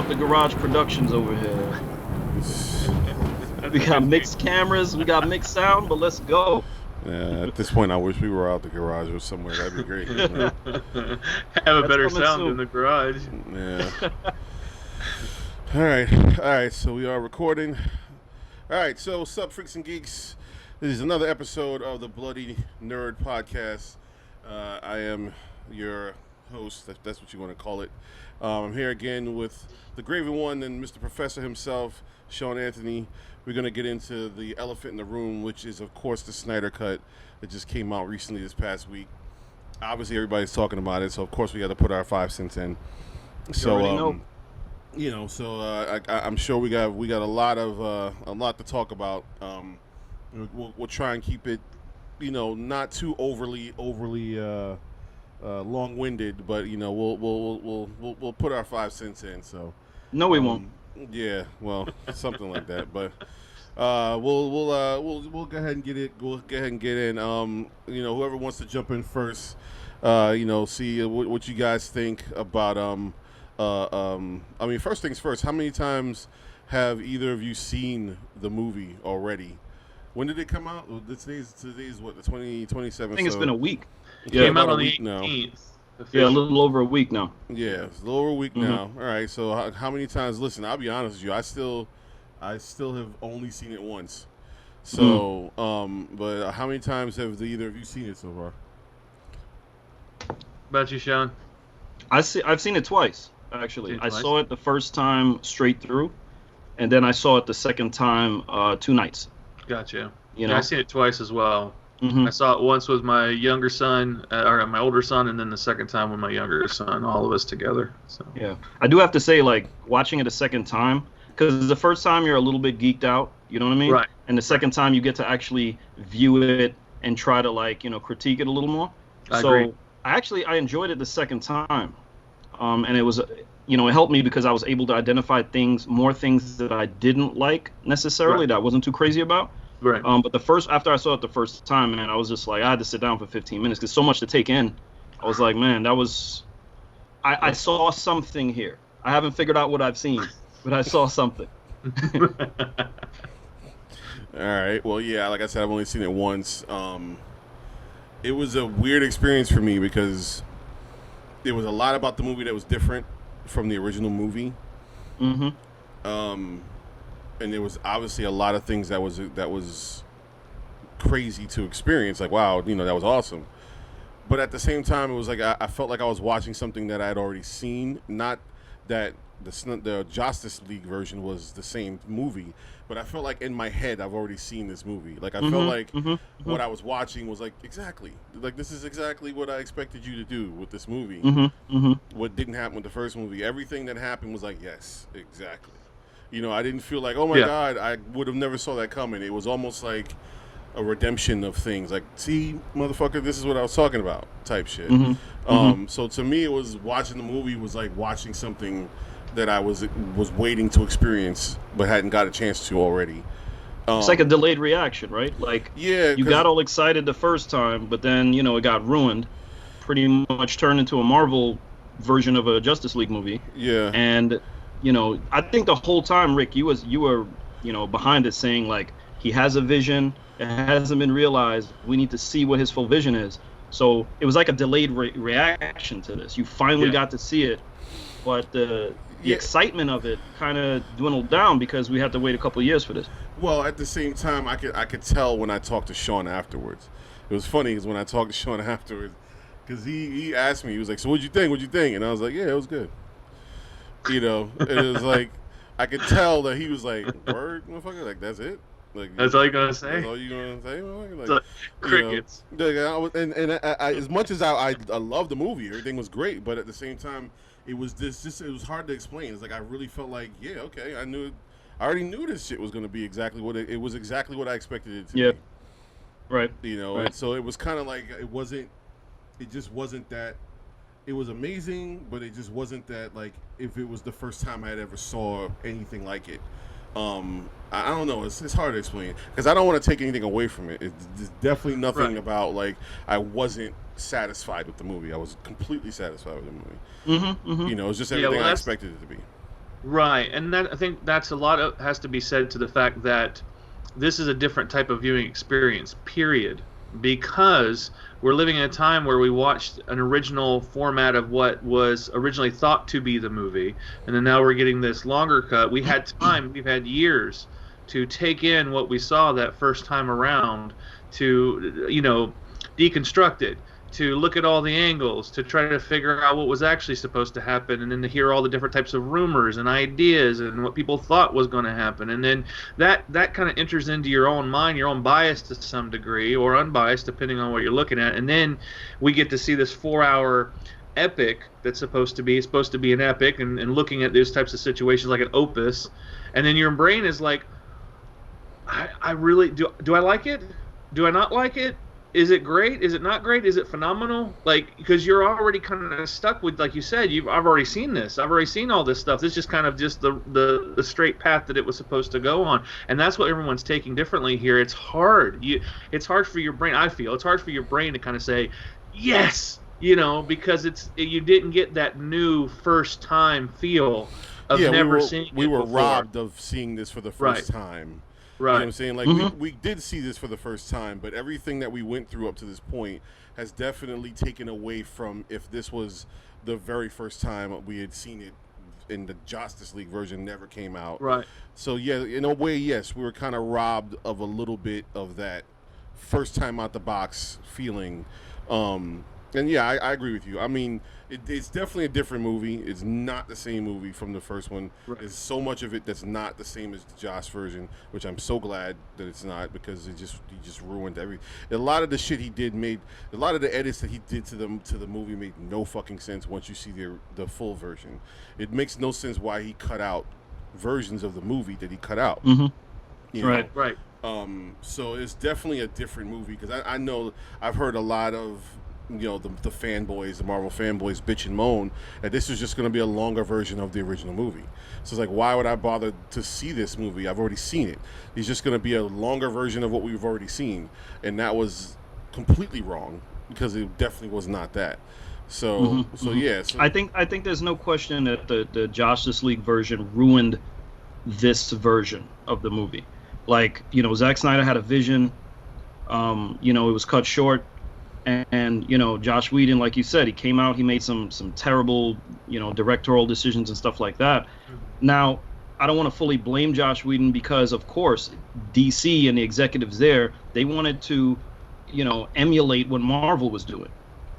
Out the Garage Productions over here. We got mixed cameras, we got mixed sound, but let's go. Yeah, at this point, I wish we were out the garage or somewhere. That'd be great. Have a better sound in the garage. Yeah. All right. So we are recording. All right. So, what's up, freaks and geeks? This is another episode of the Bloody Nerd Podcast. I am your host, if that's what you want to call it. I'm here again with the Graven One and Mr. Professor himself, Sean Anthony. We're going to get into the elephant in the room, which is, of course, the Snyder Cut that just came out recently this past week. Obviously, everybody's talking about it, so of course we got to put our 5 cents in. So, I'm sure we got a lot to talk about. We'll try and keep it, not too overly long-winded, but we'll put our 5 cents in. So no, we won't. Yeah, well, something like that. But we'll go ahead and get it. We'll go ahead and get in. Whoever wants to jump in first, see what you guys think about. First things first. How many times have either of you seen the movie already? When did it come out? Today's what, the 27th? I think it's been a week. It came out on the 18th. Yeah, a little over a week now. Yeah, it's a little over a week now. All right, so how many times? Listen, I'll be honest with you. I still have only seen it once. So, but how many times have either of you seen it so far? About you, Sean? I've seen it twice, actually. I saw it the first time straight through, and then I saw it the second time 2 nights. Gotcha. I've seen it twice as well. Mm-hmm. I saw it once with my younger son, or my older son, and then the second time with my younger son, all of us together. So. Yeah. I do have to say, watching it a second time, because the first time you're a little bit geeked out, you know what I mean? Right. And the second time you get to actually view it and try to, critique it a little more. I agree. I enjoyed it the second time. And it was, it helped me because I was able to identify more things that I didn't like necessarily, that I wasn't too crazy about. Right. But after I saw it the first time, man, I was just like, I had to sit down for 15 minutes because so much to take in. I was like, man, I saw something here. I haven't figured out what I've seen, but I saw something. All right. Well, yeah, like I said, I've only seen it once. It was a weird experience for me because there was a lot about the movie that was different from the original movie. Mm-hmm. And there was obviously a lot of things that was crazy to experience. Like, wow, that was awesome. But at the same time, it was like I felt like I was watching something that I had already seen. Not that the Justice League version was the same movie, but I felt like in my head I've already seen this movie. Like I felt like what I was watching was this is exactly what I expected you to do with this movie. What didn't happen with the first movie? Everything that happened was like, yes, exactly. I didn't feel like, oh my God, I would have never saw that coming. It was almost like a redemption of things. Like, see, motherfucker, this is what I was talking about, type shit. So to me, it was watching the movie was like watching something that I was waiting to experience but hadn't got a chance to already. It's like a delayed reaction, right? You got all excited the first time, but then it got ruined. Pretty much turned into a Marvel version of a Justice League movie. Yeah, and. I think the whole time, Rick, you were behind it saying, he has a vision. It hasn't been realized. We need to see what his full vision is. So it was like a delayed reaction to this. You finally got to see it, but the excitement of it kind of dwindled down because we had to wait a couple of years for this. Well, at the same time, I could tell when I talked to Sean afterwards. It was funny because when I talked to Sean afterwards, because he asked me, he was like, so what'd you think? And I was like, yeah, it was good. It was like I could tell that he was like, "Word, motherfucker, like that's it." Like that's all you gonna say. That's all you gonna say, motherfucker? Like crickets. I as much as I loved the movie, everything was great, but at the same time, it was it was hard to explain. It's like I really felt like, yeah, okay, I already knew this shit was gonna be exactly what it was exactly what I expected it to be. Right. Right. And so it was kind of like it just wasn't that. It was amazing, but it just wasn't that, if it was the first time I had ever saw anything like it. I don't know. It's hard to explain because I don't want to take anything away from it. There's definitely nothing about I wasn't satisfied with the movie. I was completely satisfied with the movie. It's just everything I expected it to be. Right, and I think that's a lot of has to be said to the fact that this is a different type of viewing experience, period. Because we're living in a time where we watched an original format of what was originally thought to be the movie, and then now we're getting this longer cut. We had time, we've had years to take in what we saw that first time around, to deconstruct it, to look at all the angles, to try to figure out what was actually supposed to happen, and then to hear all the different types of rumors and ideas and what people thought was going to happen. And then that kind of enters into your own mind, your own bias to some degree, or unbiased, depending on what you're looking at. And then we get to see this 4-hour epic that's supposed to be an epic, and looking at those types of situations like an opus. And then your brain is like, I really, do I like it? Do I not like it? Is it great? Is it not great? Is it phenomenal? Like, because you're already kind of stuck with, like you said, I've already seen this. I've already seen all this stuff. This is just kind of just the straight path that it was supposed to go on. And that's what everyone's taking differently here. It's hard. It's hard for your brain, I feel. It's hard for your brain to kind of say, yes, because you didn't get that new first time feel of never seeing it before. We were robbed of seeing this for the first time. Right. You know what I'm saying? Like, we did see this for the first time, but everything that we went through up to this point has definitely taken away from if this was the very first time we had seen it and the Justice League version never came out. Right. So, yeah, in a way, yes, we were kind of robbed of a little bit of that first time out the box feeling. And, yeah, I agree with you. I mean, it's definitely a different movie. It's not the same movie from the first one. Right. There's so much of it that's not the same as the Joss version, which I'm so glad that it's not, because he just ruined everything. A lot of the shit he did a lot of the edits that he did to the movie made no fucking sense once you see the full version. It makes no sense why he cut out versions of the movie that he cut out. Mm-hmm. Right. So it's definitely a different movie, because I know I've heard a lot of the fanboys, the Marvel fanboys, bitch and moan that this is just going to be a longer version of the original movie. So it's like, why would I bother to see this movie? I've already seen it. It's just going to be a longer version of what we've already seen, and that was completely wrong, because it definitely was not that. So, yeah. So, I think there's no question that the Justice League version ruined this version of the movie. Like, Zack Snyder had a vision. It was cut short. And Josh Whedon, like you said, he came out, he made some terrible, directorial decisions and stuff like that. Now, I don't want to fully blame Josh Whedon, because, of course, DC and the executives there, they wanted to, emulate what Marvel was doing.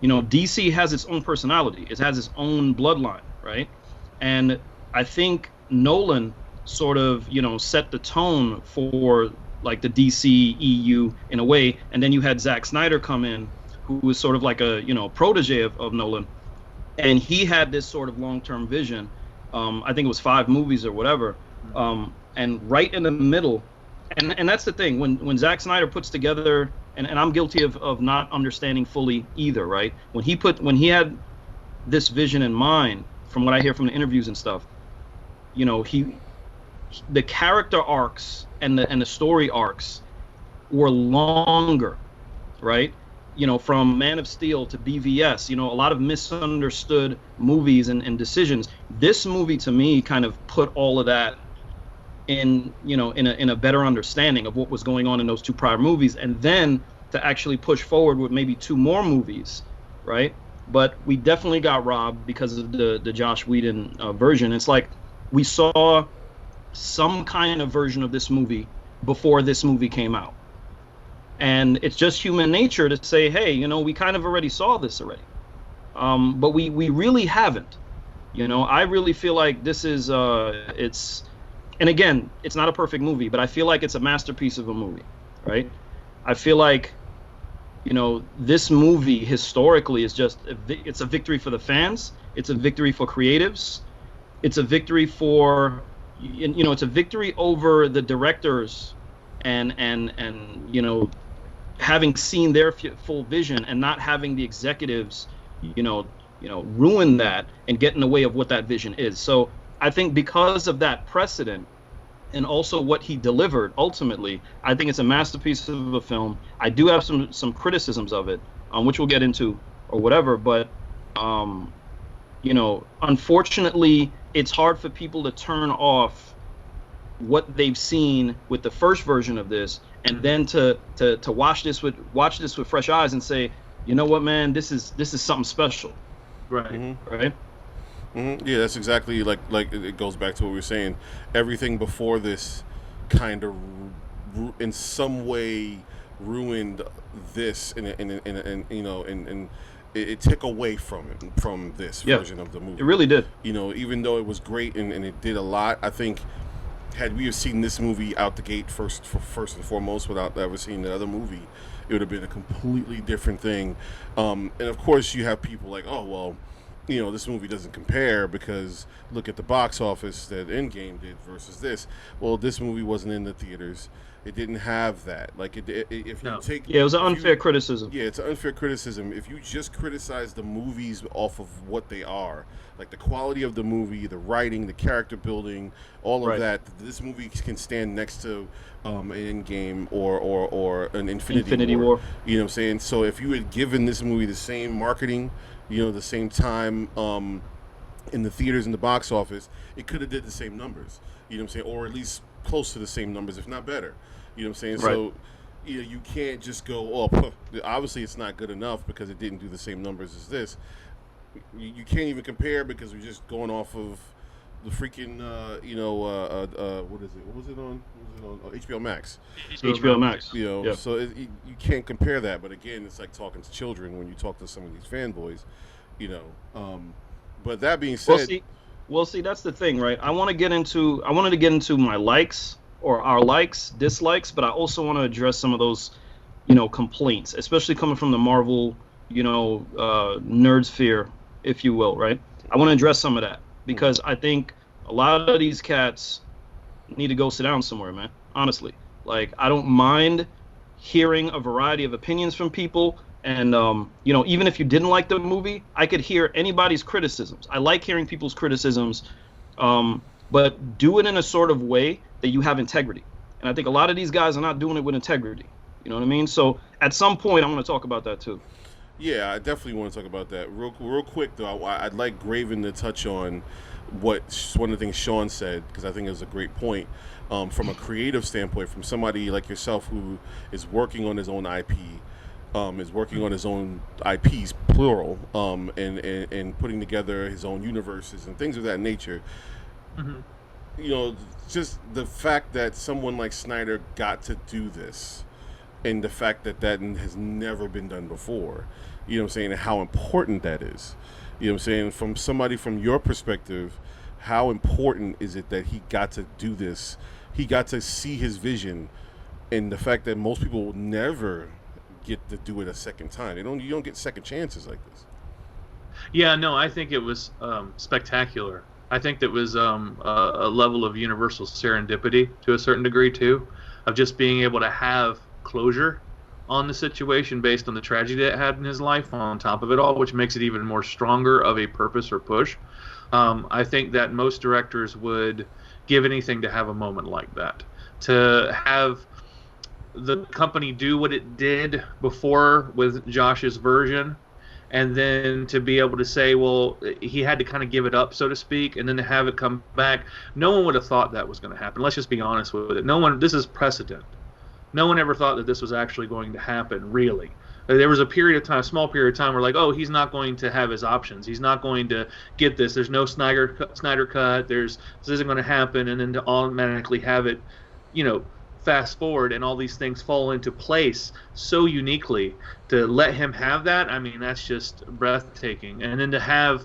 DC has its own personality. It has its own bloodline, right? And I think Nolan sort of, set the tone for, like, the DC EU in a way. And then you had Zack Snyder come in, who was sort of like a protege of Nolan, and he had this sort of long-term vision. I think it was 5 movies or whatever, and right in the middle, and that's the thing, when Zack Snyder puts together, and I'm guilty of not understanding fully either, right? When he had this vision in mind, from what I hear from the interviews and stuff, the character arcs and the story arcs were longer, right? From Man of Steel to BVS, a lot of misunderstood movies and decisions. This movie, to me, kind of put all of that in a better understanding of what was going on in those 2 prior movies, and then to actually push forward with maybe 2 more movies, right? But we definitely got robbed because of the Josh Whedon version. It's like we saw some kind of version of this movie before this movie came out. And it's just human nature to say, hey, we kind of already saw this already. But we really haven't. I really feel like this is, and again, it's not a perfect movie, but I feel like it's a masterpiece of a movie, right? I feel like, this movie historically is just, it's a victory for the fans. It's a victory for creatives. It's a victory for, it's a victory over the directors and having seen their full vision and not having the executives, ruin that and get in the way of what that vision is. So I think because of that precedent, and also what he delivered ultimately, I think it's a masterpiece of a film. I do have some criticisms of it, which we'll get into or whatever, but unfortunately, it's hard for people to turn off what they've seen with the first version of this, and then to watch this with fresh eyes and say, you know what, man, this is something special. Right. Mm-hmm. Right. Mm-hmm. Yeah, that's exactly like it goes back to what we were saying. Everything before this kind of in some way ruined this, and it took away from this version of the movie. It really did. Even though it was great and it did a lot, I think had we have seen this movie out the gate first and foremost without ever seeing the other movie, it would have been a completely different thing. And of course, you have people like, oh well, this movie doesn't compare because look at the box office that Endgame did versus this. Well, this movie wasn't in the theaters. It didn't have that. Like, if you take... Yeah, it was an unfair criticism. Yeah, it's an unfair criticism. If you just criticize the movies off of what they are, like the quality of the movie, the writing, the character building, all of that, this movie can stand next to an Endgame or an Infinity War. You know what I'm saying? So if you had given this movie the same marketing, the same time in the theaters and the box office, it could have did the same numbers. You know what I'm saying? Or at least close to the same numbers, if not better. You know what I'm saying? Right. So, you can't just go, oh, obviously it's not good enough because it didn't do the same numbers as this. You can't even compare because we're just going off of the freaking, what is it? What was it on? HBO Max. HBO Max. So you can't compare that. But again, it's like talking to children when you talk to some of these fanboys, But that being said, well, see, that's the thing, right? I wanted to get into my likes or our likes, dislikes, but I also want to address some of those, complaints, especially coming from the Marvel, nerd sphere, if you will, right? I want to address some of that because I think a lot of these cats need to go sit down somewhere, man. Honestly, like, I don't mind hearing a variety of opinions from people. And, even if you didn't like the movie, I could hear anybody's criticisms. I like hearing people's criticisms, but do it in a sort of way that you have integrity. And I think a lot of these guys are not doing it with integrity. You know what I mean? So at some point, I want to talk about that too. Yeah, I definitely want to talk about that. Real quick, though, I'd like Graven to touch on one of the things Sean said, because I think it was a great point. From a creative standpoint, from somebody like yourself who is working on his own IP, is working on his own IPs, plural, and putting together his own universes and things of that nature. Mm-hmm. Just the fact that someone like Snyder got to do this, and the fact that has never been done before, you know what I'm saying, and how important that is. You know what I'm saying? From somebody from your perspective, how important is it that he got to do this? He got to see his vision, and the fact that most people will never get to do it a second time. You don't get second chances like this. Yeah, no, I think it was spectacular. I think that was a level of universal serendipity to a certain degree too, of just being able to have closure on the situation based on the tragedy it had in his life on top of it all, which makes it even more stronger of a purpose or push. I think that most directors would give anything to have a moment like that, to have the company do what it did before with Josh's version, and then to be able to say, well, he had to kind of give it up, so to speak, and then to have it come back. No one would have thought that was going to happen. Let's just be honest with it. This is precedent. No one ever thought that this was actually going to happen, really. There was a small period of time where, like, oh, he's not going to have his options. He's not going to get this. There's no Snyder cut. This isn't going to happen. And then to automatically have it, fast forward and all these things fall into place so uniquely, to let him have that, I mean, that's just breathtaking. And then to have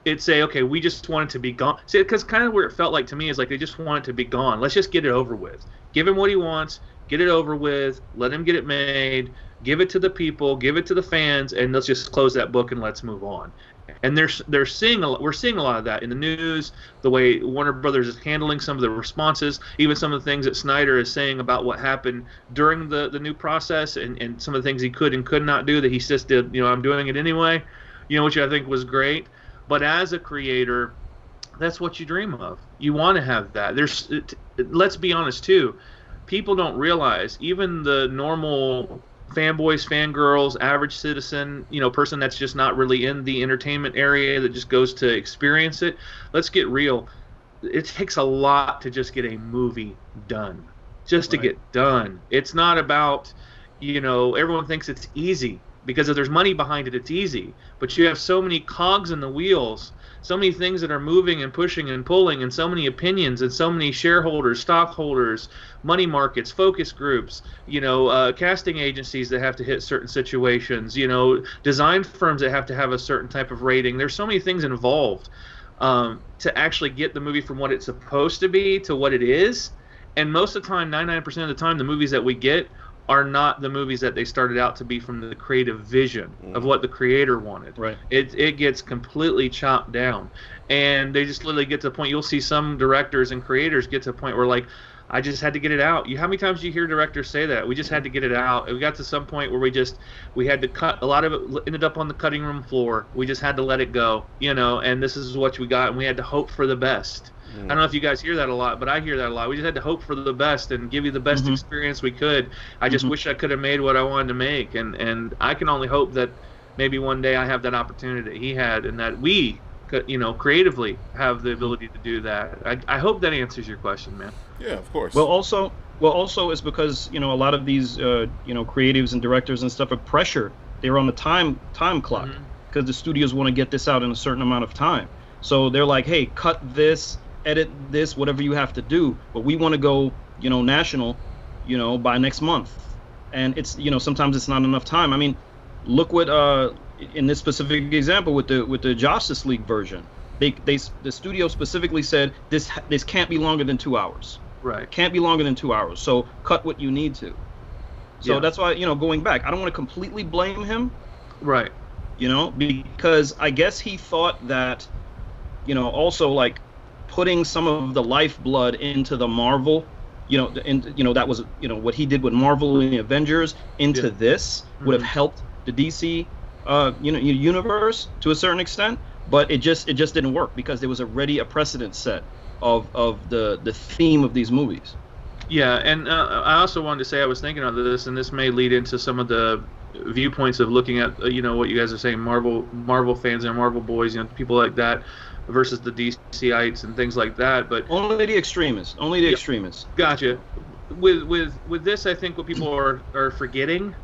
it say, okay, we just want it to be gone. See, because kind of where it felt like to me is like they just want it to be gone. Let's just get it over with. Give him what he wants. Get it over with. Let him get it made. Give it to the people. Give it to the fans, and let's just close that book and let's move on. And we're seeing a lot of that in the news, the way Warner Brothers is handling some of the responses, even some of the things that Snyder is saying about what happened during the new process, and some of the things he could and could not do that he just did. I'm doing it anyway, which I think was great. But as a creator, that's what you dream of. You want to have that. Let's be honest too. People don't realize, even the normal fanboys, fangirls, average citizen, person that's just not really in the entertainment area that just goes to experience it. Let's get real. It takes a lot to just get a movie done. Just to get done. It's not about, everyone thinks it's easy because if there's money behind it, it's easy. But you have so many cogs in the wheels, so many things that are moving and pushing and pulling, and so many opinions, and so many shareholders, stockholders, money markets, focus groups, casting agencies that have to hit certain situations, design firms that have to have a certain type of rating. There's so many things involved to actually get the movie from what it's supposed to be to what it is. And most of the time, 99% of the time, the movies that we get are not the movies that they started out to be from the creative vision of what the creator wanted. Right. It gets completely chopped down. And they just literally get to the point, you'll see some directors and creators get to a point where, like, I just had to get it out. How many times do you hear directors say that? We just had to get it out. We got to some point where we had to cut. A lot of it ended up on the cutting room floor. We just had to let it go, and this is what we got, and we had to hope for the best. I don't know if you guys hear that a lot, but I hear that a lot. We just had to hope for the best and give you the best experience we could. I just wish I could have made what I wanted to make, and I can only hope that maybe one day I have that opportunity that he had, and that we could, creatively have the ability to do that. I hope that answers your question, man. Yeah, of course. Well, also it's because a lot of these creatives and directors and stuff are pressured. They're on the time clock because the studios want to get this out in a certain amount of time. So they're like, hey, cut this, edit this, whatever you have to do, but we want to go, national, by next month. And it's, sometimes it's not enough time. I mean, look what in this specific example with the Justice League version, the studio specifically said this can't be longer than 2 hours. Right. Can't be longer than 2 hours. So cut what you need to. So that's why, going back, I don't want to completely blame him. Right. Because I guess he thought that, also like putting some of the lifeblood into the Marvel, that was, what he did with Marvel and the Avengers into this would have helped the DC, universe to a certain extent. But it just didn't work because there was already a precedent set of the theme of these movies. Yeah, and I also wanted to say I was thinking of this, and this may lead into some of the viewpoints of looking at what you guys are saying, Marvel fans and Marvel boys, people like that, versus the DCites and things like that. But only the extremists. Extremists. Gotcha. With this, I think what people are forgetting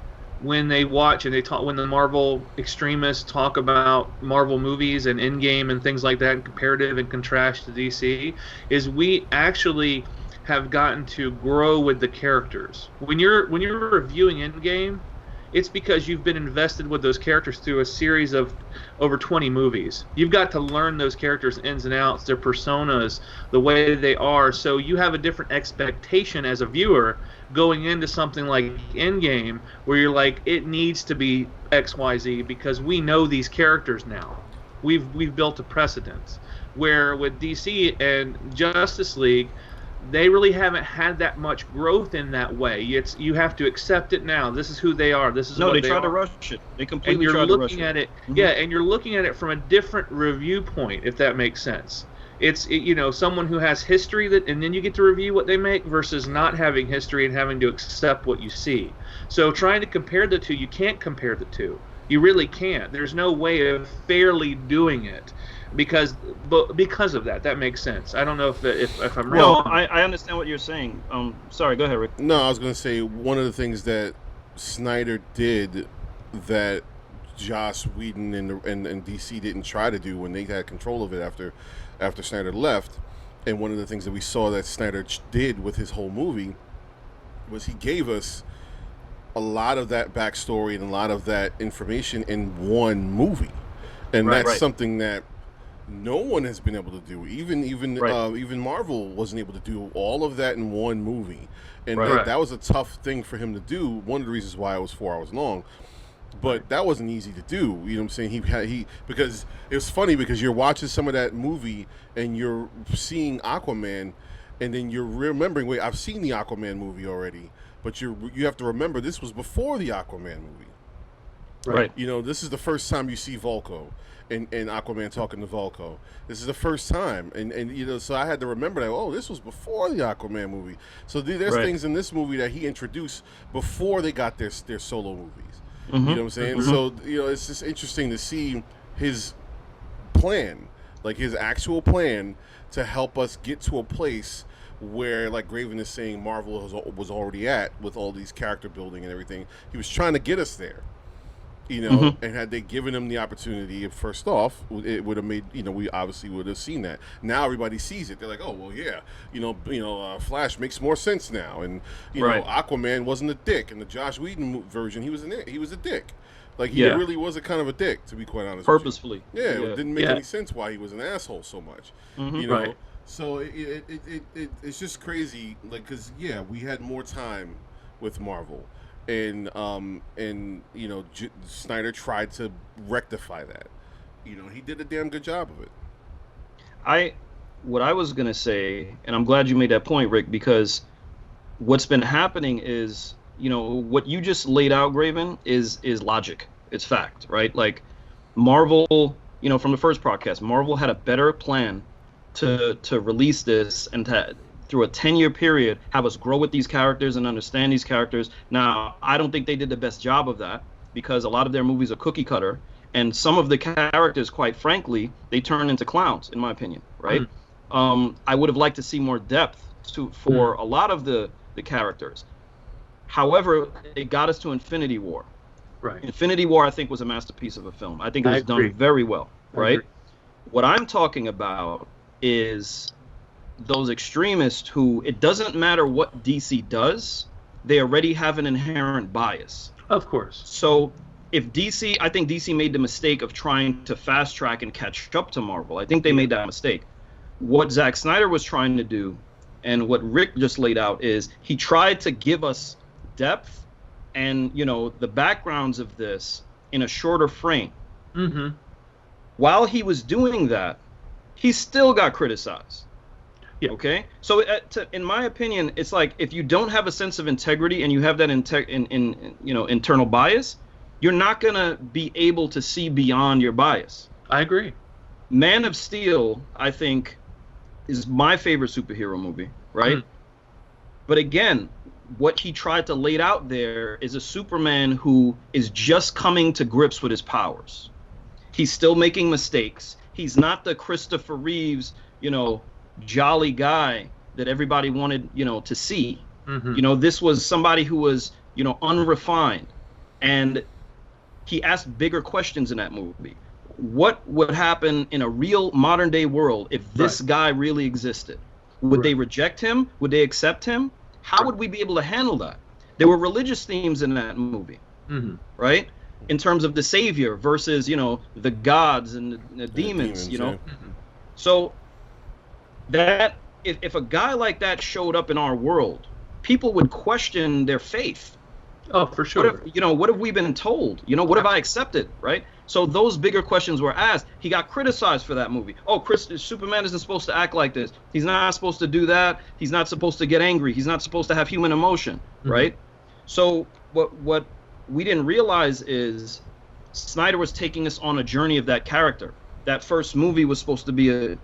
when they watch and when the Marvel extremists talk about Marvel movies and Endgame and things like that, and comparative and contrast to DC, is we actually have gotten to grow with the characters. When you're reviewing Endgame, it's because you've been invested with those characters through a series of over 20 movies. You've got to learn those characters' ins and outs, their personas, the way they are, so you have a different expectation as a viewer going into something like Endgame, where you're like, it needs to be XYZ because we know these characters now. We've built a precedent. Where with DC and Justice League, they really haven't had that much growth in that way. You have to accept it now. This is who they are. This is what they are. No, they tried to rush it. They completely tried to rush it. And you're looking at it from a different review point, if that makes sense. It's someone who has history and then you get to review what they make versus not having history and having to accept what you see. So trying to compare the two, you can't compare the two. You really can't. There's no way of fairly doing it. Because of that. That makes sense. I don't know if I'm wrong. Well, I understand what you're saying. Sorry, go ahead, Rick. No, I was going to say one of the things that Snyder did that Joss Whedon and DC didn't try to do when they had control of it after Snyder left, and one of the things that we saw that Snyder did with his whole movie was he gave us a lot of that backstory and a lot of that information in one movie, and that's something that no one has been able to do. Even Marvel wasn't able to do all of that in one movie, and that was a tough thing for him to do. One of the reasons why it was 4 hours long, but that wasn't easy to do. You know what I'm saying? He because it was funny because you're watching some of that movie and you're seeing Aquaman, and then you're remembering, wait, I've seen the Aquaman movie already, but you have to remember this was before the Aquaman movie. Right. You know, this is the first time you see Vulko and Aquaman talking to Vulko. This is the first time, and you know, so I had to remember that. Oh, this was before the Aquaman movie. So there's things in this movie that he introduced before they got their solo movies. You know what I'm saying? So you know, it's just interesting to see his plan, like his actual plan, to help us get to a place where, like Graven is saying, Marvel was already at with all these character building and everything. He was trying to get us there. You know, and had they given him the opportunity, first off, it would have made, you know, we obviously would have seen that. Now everybody sees it. They're like, oh, well, yeah, Flash makes more sense now. And, you know, Aquaman wasn't a dick. In the Josh Whedon version, he was a dick. Like, he really was a kind of a dick, to be quite honest. Purposefully. It didn't make any sense why he was an asshole so much. You know? So it's just crazy, like, because, we had more time with Marvel. And you know, Snyder tried to rectify that. You know, he did a damn good job of it. What I was gonna say, and I'm glad you made that point, Rick, because what's been happening is, you know, what you just laid out, Graven, is logic. It's fact, right? Like, Marvel, you know, from the first podcast, Marvel had a better plan to release this and to, through a 10-year period, have us grow with these characters and understand these characters. Now, I don't think they did the best job of that, because a lot of their movies are cookie cutter, and some of the characters, quite frankly, they turn into clowns, in my opinion, right? I would have liked to see more depth for a lot of the characters. However, it got us to Infinity War. Right. Infinity War, I think, was a masterpiece of a film. I think it was done very well, right? What I'm talking about is those extremists who, it doesn't matter what DC does, they already have an inherent bias. Of course. So if I think DC made the mistake of trying to fast track and catch up to Marvel. I think they made that mistake. What Zack Snyder was trying to do, and what Rick just laid out, is he tried to give us depth and, you know, the backgrounds of this in a shorter frame. While he was doing that, he still got criticized. Okay, so in my opinion, it's like, if you don't have a sense of integrity and you have that internal bias, you're not gonna be able to see beyond your bias. I agree. Man of Steel, I think, is my favorite superhero movie, right? But again, what he tried to lay out there is a Superman who is just coming to grips with his powers. He's still making mistakes. He's not the Christopher Reeves, you know, jolly guy that everybody wanted, you know, to see. You know, this was somebody who was, you know, unrefined, and he asked bigger questions in that movie. What would happen in a real modern day world if this guy really existed? Would they reject him? Would they accept him? How would we be able to handle that? There were religious themes in that movie, right? In terms of the savior versus, you know, the gods and the demons, you know. So that if a guy like that showed up in our world, people would question their faith. Oh, for sure. What have we been told? You know, what have I accepted, right? So those bigger questions were asked. He got criticized for that movie. Oh, Superman isn't supposed to act like this. He's not supposed to do that. He's not supposed to get angry. He's not supposed to have human emotion, right? So what we didn't realize is Snyder was taking us on a journey of that character. That first movie was supposed to be an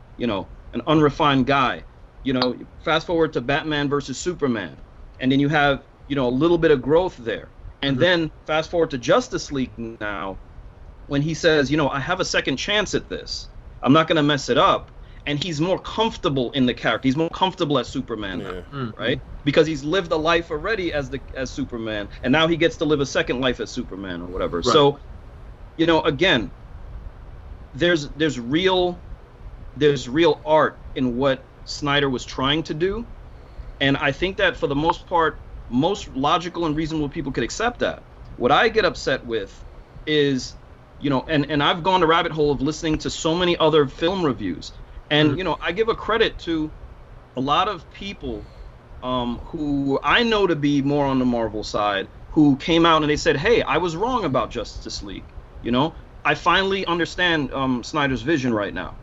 unrefined guy. You know, fast forward to Batman versus Superman, and then you have, you know, a little bit of growth there. And then fast forward to Justice League now, when he says, you know, I have a second chance at this. I'm not going to mess it up. And he's more comfortable in the character. He's more comfortable as Superman now, right? Because he's lived a life already as Superman, and now he gets to live a second life as Superman or whatever. Right. So, you know, again, there's real art in what Snyder was trying to do, and I think that for the most part, most logical and reasonable people could accept that. What I get upset with is, you know, and I've gone to rabbit hole of listening to so many other film reviews, and you know, I give a credit to a lot of people who I know to be more on the Marvel side, who came out and they said, hey, I was wrong about Justice League. You know, I finally understand Snyder's vision right now.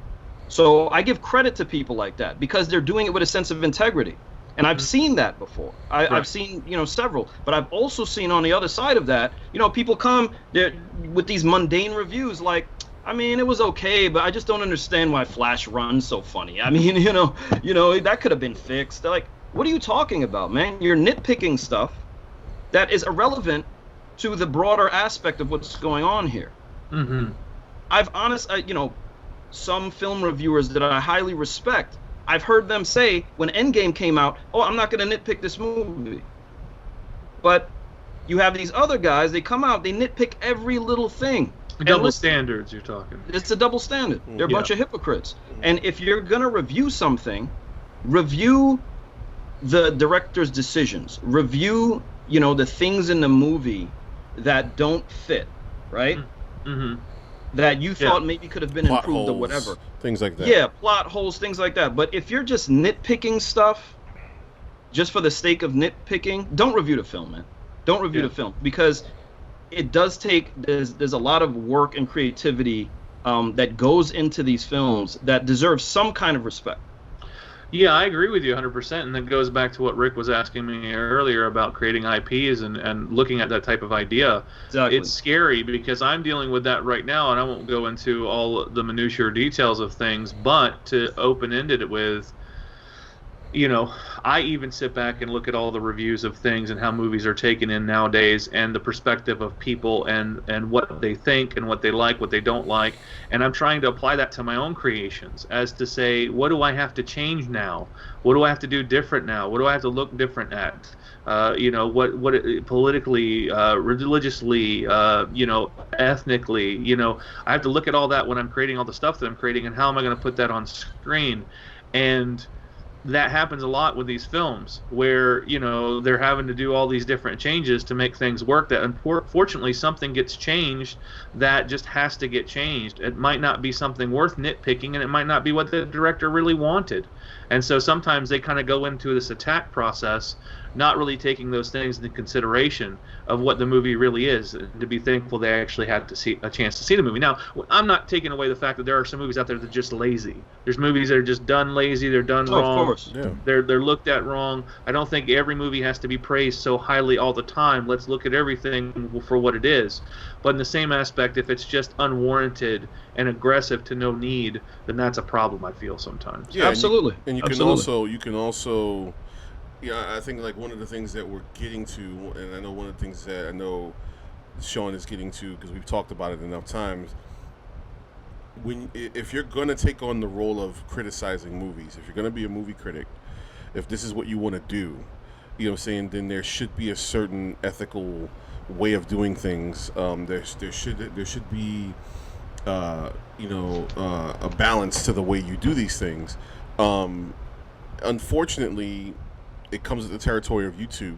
So I give credit to people like that because they're doing it with a sense of integrity. And I've seen that before. I've seen, several. But I've also seen on the other side of that, people come with these mundane reviews like, I mean, it was okay, but I just don't understand why Flash runs so funny. I mean, that could have been fixed. They're like, what are you talking about, man? You're nitpicking stuff that is irrelevant to the broader aspect of what's going on here. Mm-hmm. Some film reviewers that I highly respect, I've heard them say when Endgame came out, oh, I'm not going to nitpick this movie. But you have these other guys, they come out, they nitpick every little thing. Double standards you're talking. It's a double standard. They're a bunch of hypocrites. And if you're going to review something, review the director's decisions. Review, the things in the movie that don't fit, right? Mm-hmm. That you thought maybe could have been plot improved holes, or whatever. Things like that. Yeah, plot holes, things like that. But if you're just nitpicking stuff just for the sake of nitpicking, don't review the film, man. Don't review the film, because it does take, there's a lot of work and creativity that goes into these films that deserves some kind of respect. Yeah, I agree with you 100%, and that goes back to what Rick was asking me earlier about creating IPs and looking at that type of idea. Exactly. It's scary because I'm dealing with that right now, and I won't go into all the minutiae or details of things, but to open-ended it with, I even sit back and look at all the reviews of things and how movies are taken in nowadays and the perspective of people and what they think and what they like, what they don't like. And I'm trying to apply that to my own creations as to say, what do I have to change now? What do I have to do different now? What do I have to look different at? What politically, religiously, ethnically, I have to look at all that when I'm creating all the stuff that I'm creating, and how am I going to put that on screen? And that happens a lot with these films where, they're having to do all these different changes to make things work, that unfortunately something gets changed that just has to get changed. It might not be something worth nitpicking, and it might not be what the director really wanted. And so sometimes they kind of go into this attack process, not really taking those things into consideration of what the movie really is, and to be thankful they actually had to see a chance to see the movie. Now, I'm not taking away the fact that there are some movies out there that are just lazy. There's movies that are just done lazy, they're done wrong. Of course. Yeah. They're looked at wrong. I don't think every movie has to be praised so highly all the time. Let's look at everything for what it is. But in the same aspect, if it's just unwarranted and aggressive to no need, then that's a problem, I feel sometimes. Yeah, absolutely. And you can also I think like one of the things that we're getting to, and I know one of the things that I know Sean is getting to, because we've talked about it enough times, if you're going to take on the role of criticizing movies, if you're going to be a movie critic, if this is what you want to do, then there should be a certain ethical way of doing things. There should be a balance to the way you do these things. Unfortunately, it comes with the territory of YouTube.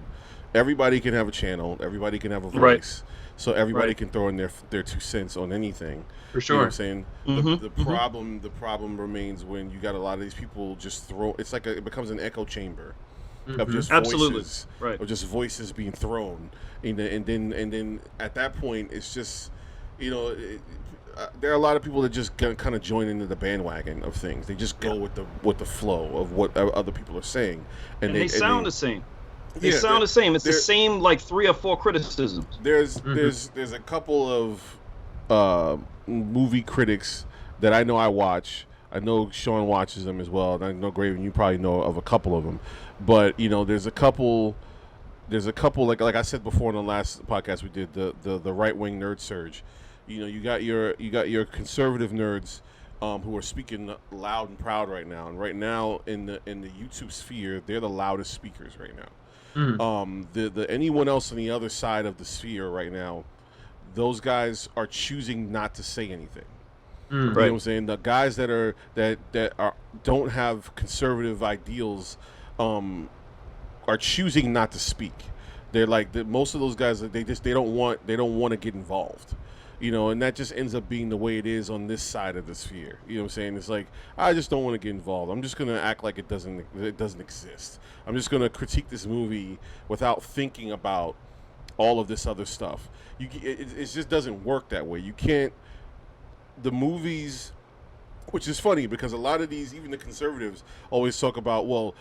Everybody can have a channel. Everybody can have a voice. Right. So everybody can throw in their 2 cents on anything. For sure. You know what I'm saying? Mm-hmm. The problem remains when you got a lot of these people just throw. It's like it becomes an echo chamber of just voices, of just voices being thrown, and then at that point it's just, there are a lot of people that just kind of join into the bandwagon of things. They just go with the flow of what other people are saying, and they sound the same. They sound the same. It's the same like 3 or 4 criticisms. There's a couple of movie critics that I know I watch. I know Sean watches them as well. And I know Graven, you probably know of a couple of them. But there's a couple like I said before in the last podcast we did, the right wing nerd surge. You got your conservative nerds who are speaking loud and proud right now. And right now in the YouTube sphere, they're the loudest speakers right now. The anyone else on the other side of the sphere right now, those guys are choosing not to say anything. You know what I'm saying? The guys that don't have conservative ideals are choosing not to speak. They're like most of those guys, they don't want to get involved. And that just ends up being the way it is on this side of the sphere. You know what I'm saying? It's like, I just don't want to get involved. I'm just going to act like it doesn't exist. I'm just going to critique this movie without thinking about all of this other stuff. It just doesn't work that way. You can't. The movies Which is funny because a lot of these, even the conservatives, always talk about, well,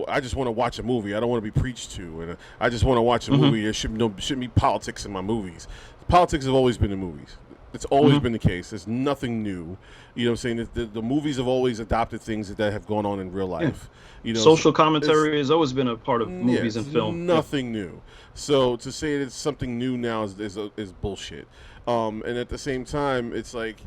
I just want to watch a movie. I don't want to be preached to, and I just want to watch a movie. There shouldn't be politics in my movies. Politics have always been in movies. It's always been the case. There's nothing new. You know what I'm saying? The movies have always adopted things that have gone on in real life. Social commentary has always been a part of movies and film. Nothing new. So to say that it's something new now is bullshit. And at the same time, it's like,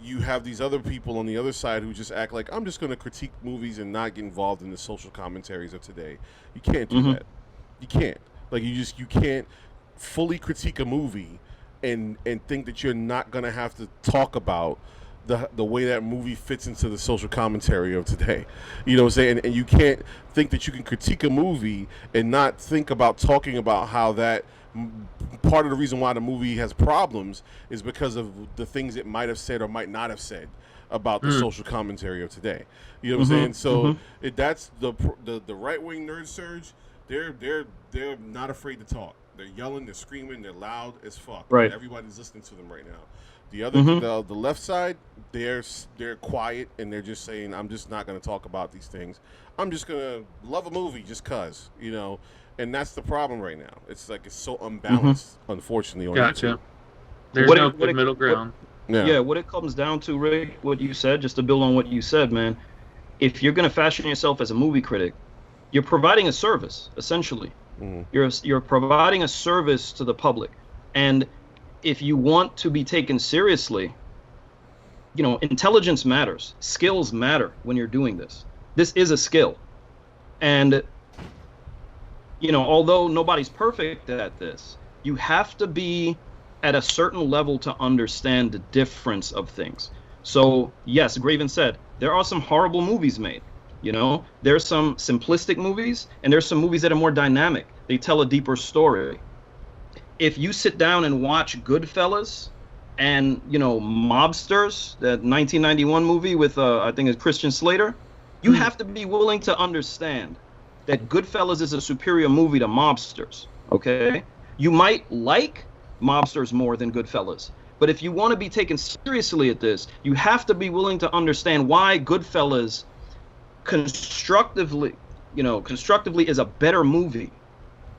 you have these other people on the other side who just act like, I'm just going to critique movies and not get involved in the social commentaries of today. You can't do that. You can't. Like, you can't fully critique a movie and think that you're not going to have to talk about the way that movie fits into the social commentary of today. You know what I'm saying? And you can't think that you can critique a movie and not think about talking about how that part of the reason why the movie has problems is because of the things it might have said or might not have said about the social commentary of today. You know what I'm saying? So that's the right-wing nerd surge. They're not afraid to talk. They're yelling, they're screaming, they're loud as fuck. Right. Everybody's listening to them right now. The other the left side, they're quiet and they're just saying, I'm just not going to talk about these things. I'm just going to love a movie just cuz, And that's the problem right now. It's like it's so unbalanced, unfortunately. On Gotcha. There's no good middle ground. What it comes down to, Rick, what you said, just to build on what you said, man, if you're going to fashion yourself as a movie critic, you're providing a service, essentially. You're providing a service to the public. And if you want to be taken seriously, intelligence matters. Skills matter when you're doing this. This is a skill. And although nobody's perfect at this, you have to be at a certain level to understand the difference of things. So, yes, Graven said, there are some horrible movies made. There's some simplistic movies, and there's some movies that are more dynamic. They tell a deeper story. If you sit down and watch Goodfellas and, Mobsters, that 1991 movie with, I think it's Christian Slater, you have to be willing to understand that Goodfellas is a superior movie to Mobsters, okay? You might like Mobsters more than Goodfellas, but if you want to be taken seriously at this, you have to be willing to understand why Goodfellas constructively is a better movie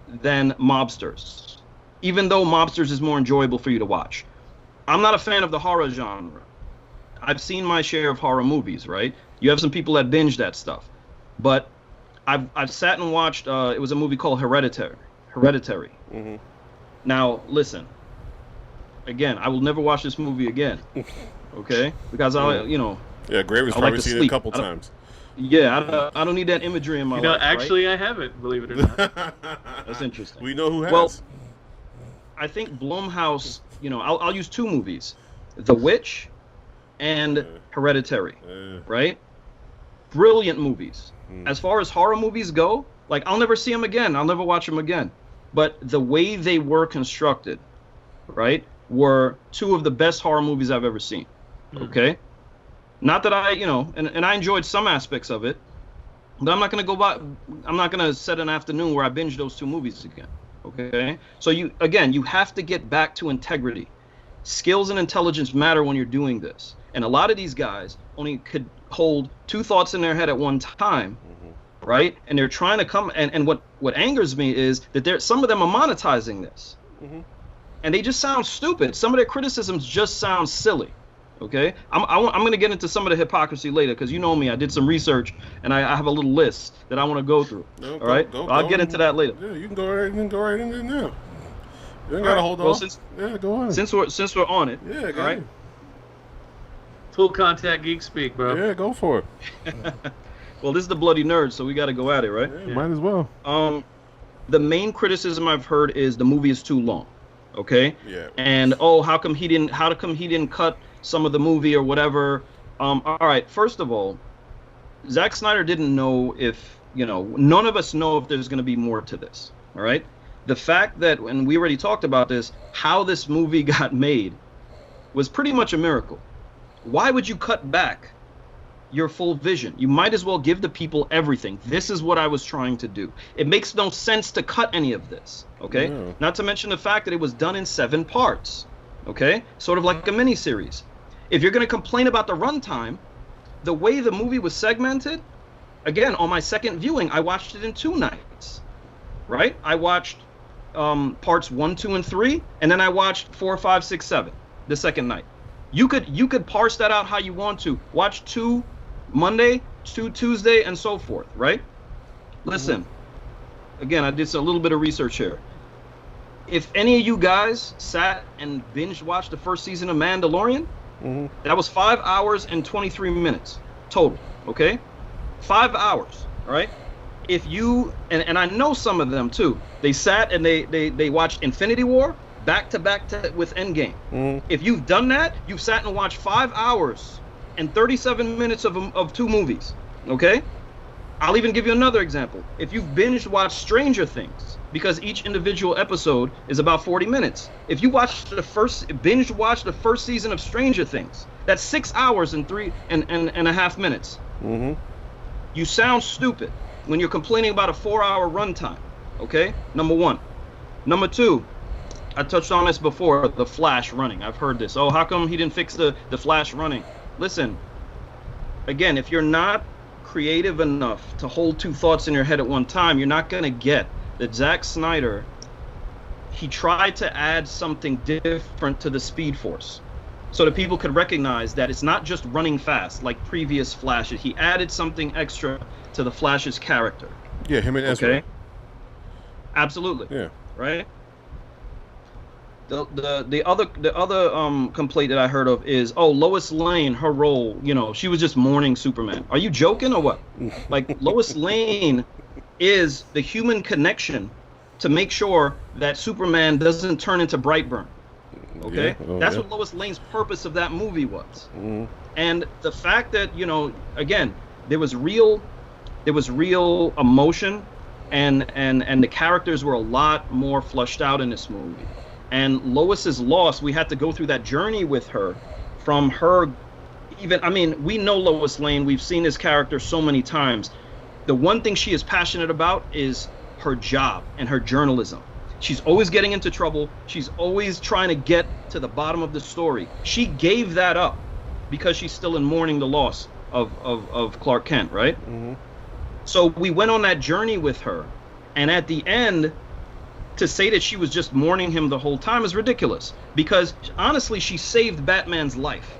than Mobsters, even though Mobsters is more enjoyable for you to watch. I'm not a fan of the horror genre. I've seen my share of horror movies, right? You have some people that binge that stuff, but I've sat and watched. It was a movie called Hereditary. Now, listen. Again, I will never watch this movie again. Okay, because Yeah, Graven's probably seen it a couple times. Yeah, I don't need that imagery in my life. Actually, right? I haven't. Believe it or not. That's interesting. We know who has. Well, I think Blumhouse. I'll use two movies: The Witch and Hereditary. Right? Brilliant movies. As far as horror movies go, like, I'll never see them again. I'll never watch them again. But the way they were constructed, right, were two of the best horror movies I've ever seen. Okay? Not that I, and I enjoyed some aspects of it, but I'm not going to set an afternoon where I binge those two movies again. Okay? So you have to get back to integrity. Skills and intelligence matter when you're doing this. And a lot of these guys only could hold two thoughts in their head at one time, right? And they're trying to come, and what angers me is that some of them are monetizing this. And they just sound stupid. Some of their criticisms just sound silly. Okay? I'm going to get into some of the hypocrisy later, because you know me, I did some research, and I have a little list that I want to go through. I'll get into that later. Yeah, you can go right in there now. You ain't got to hold on. Go on. Since we're on it. Yeah, go right. Full contact geek speak, bro. Yeah, go for it. Well, this is the Bloody Nerd, so we got to go at it, right? Yeah, might as well. The main criticism I've heard is the movie is too long. Okay? Yeah. And how come he didn't cut some of the movie or whatever? All right, first of all, Zack Snyder didn't know if, none of us know if there's going to be more to this. All right? The fact that, and we already talked about this, how this movie got made was pretty much a miracle. Why would you cut back your full vision? You might as well give the people everything. This is what I was trying to do. It makes no sense to cut any of this, okay? Not to mention the fact that it was done in 7 parts, okay? Sort of like a miniseries. If you're going to complain about the runtime, the way the movie was segmented, again, on my second viewing, I watched it in 2 nights, right? I watched parts 1, 2, and 3, and then I watched 4, 5, 6, 7 the second night. You could parse that out how you want to. Watch 2 Monday, 2 Tuesday, and so forth, right? Listen, again, I did a little bit of research here. If any of you guys sat and binge watched the first season of Mandalorian, that was 5 hours and 23 minutes total, okay? 5 hours, all right? If you, and I know some of them too, they sat and they watched Infinity War back to back with Endgame. If you've done that, you've sat and watched 5 hours and 37 minutes of 2 movies, okay? I'll even give you another example. If you've binge watched Stranger Things, because each individual episode is about 40 minutes. If you binge watch the first season of Stranger Things, that's 6 hours and 3.5 minutes. You sound stupid when you're complaining about a 4-hour runtime, okay? Number 1. Number 2, I touched on this before, the Flash running. I've heard this. Oh, how come he didn't fix the Flash running? Listen, again, if you're not creative enough to hold 2 thoughts in your head at one time, you're not going to get that Zack Snyder, he tried to add something different to the Speed Force so that people could recognize that it's not just running fast like previous Flashes. He added something extra to the Flash's character. Yeah, him and Ezra. Okay? Absolutely. Yeah. Right? The other complaint that I heard of is, Lois Lane, her role, she was just mourning Superman. Are you joking or what? Like, Lois Lane is the human connection to make sure that Superman doesn't turn into Brightburn. Okay? Yeah. That's what Lois Lane's purpose of that movie was. And the fact that, again, there was real emotion and the characters were a lot more flushed out in this movie. And Lois's loss, we had to go through that journey with her, from her, we know Lois Lane, we've seen this character so many times. The one thing she is passionate about is her job and her journalism. She's always getting into trouble. She's always trying to get to the bottom of the story. She gave that up because she's still in mourning the loss of Clark Kent, right? So we went on that journey with her. And at the end, to say that she was just mourning him the whole time is ridiculous, because honestly, she saved Batman's life.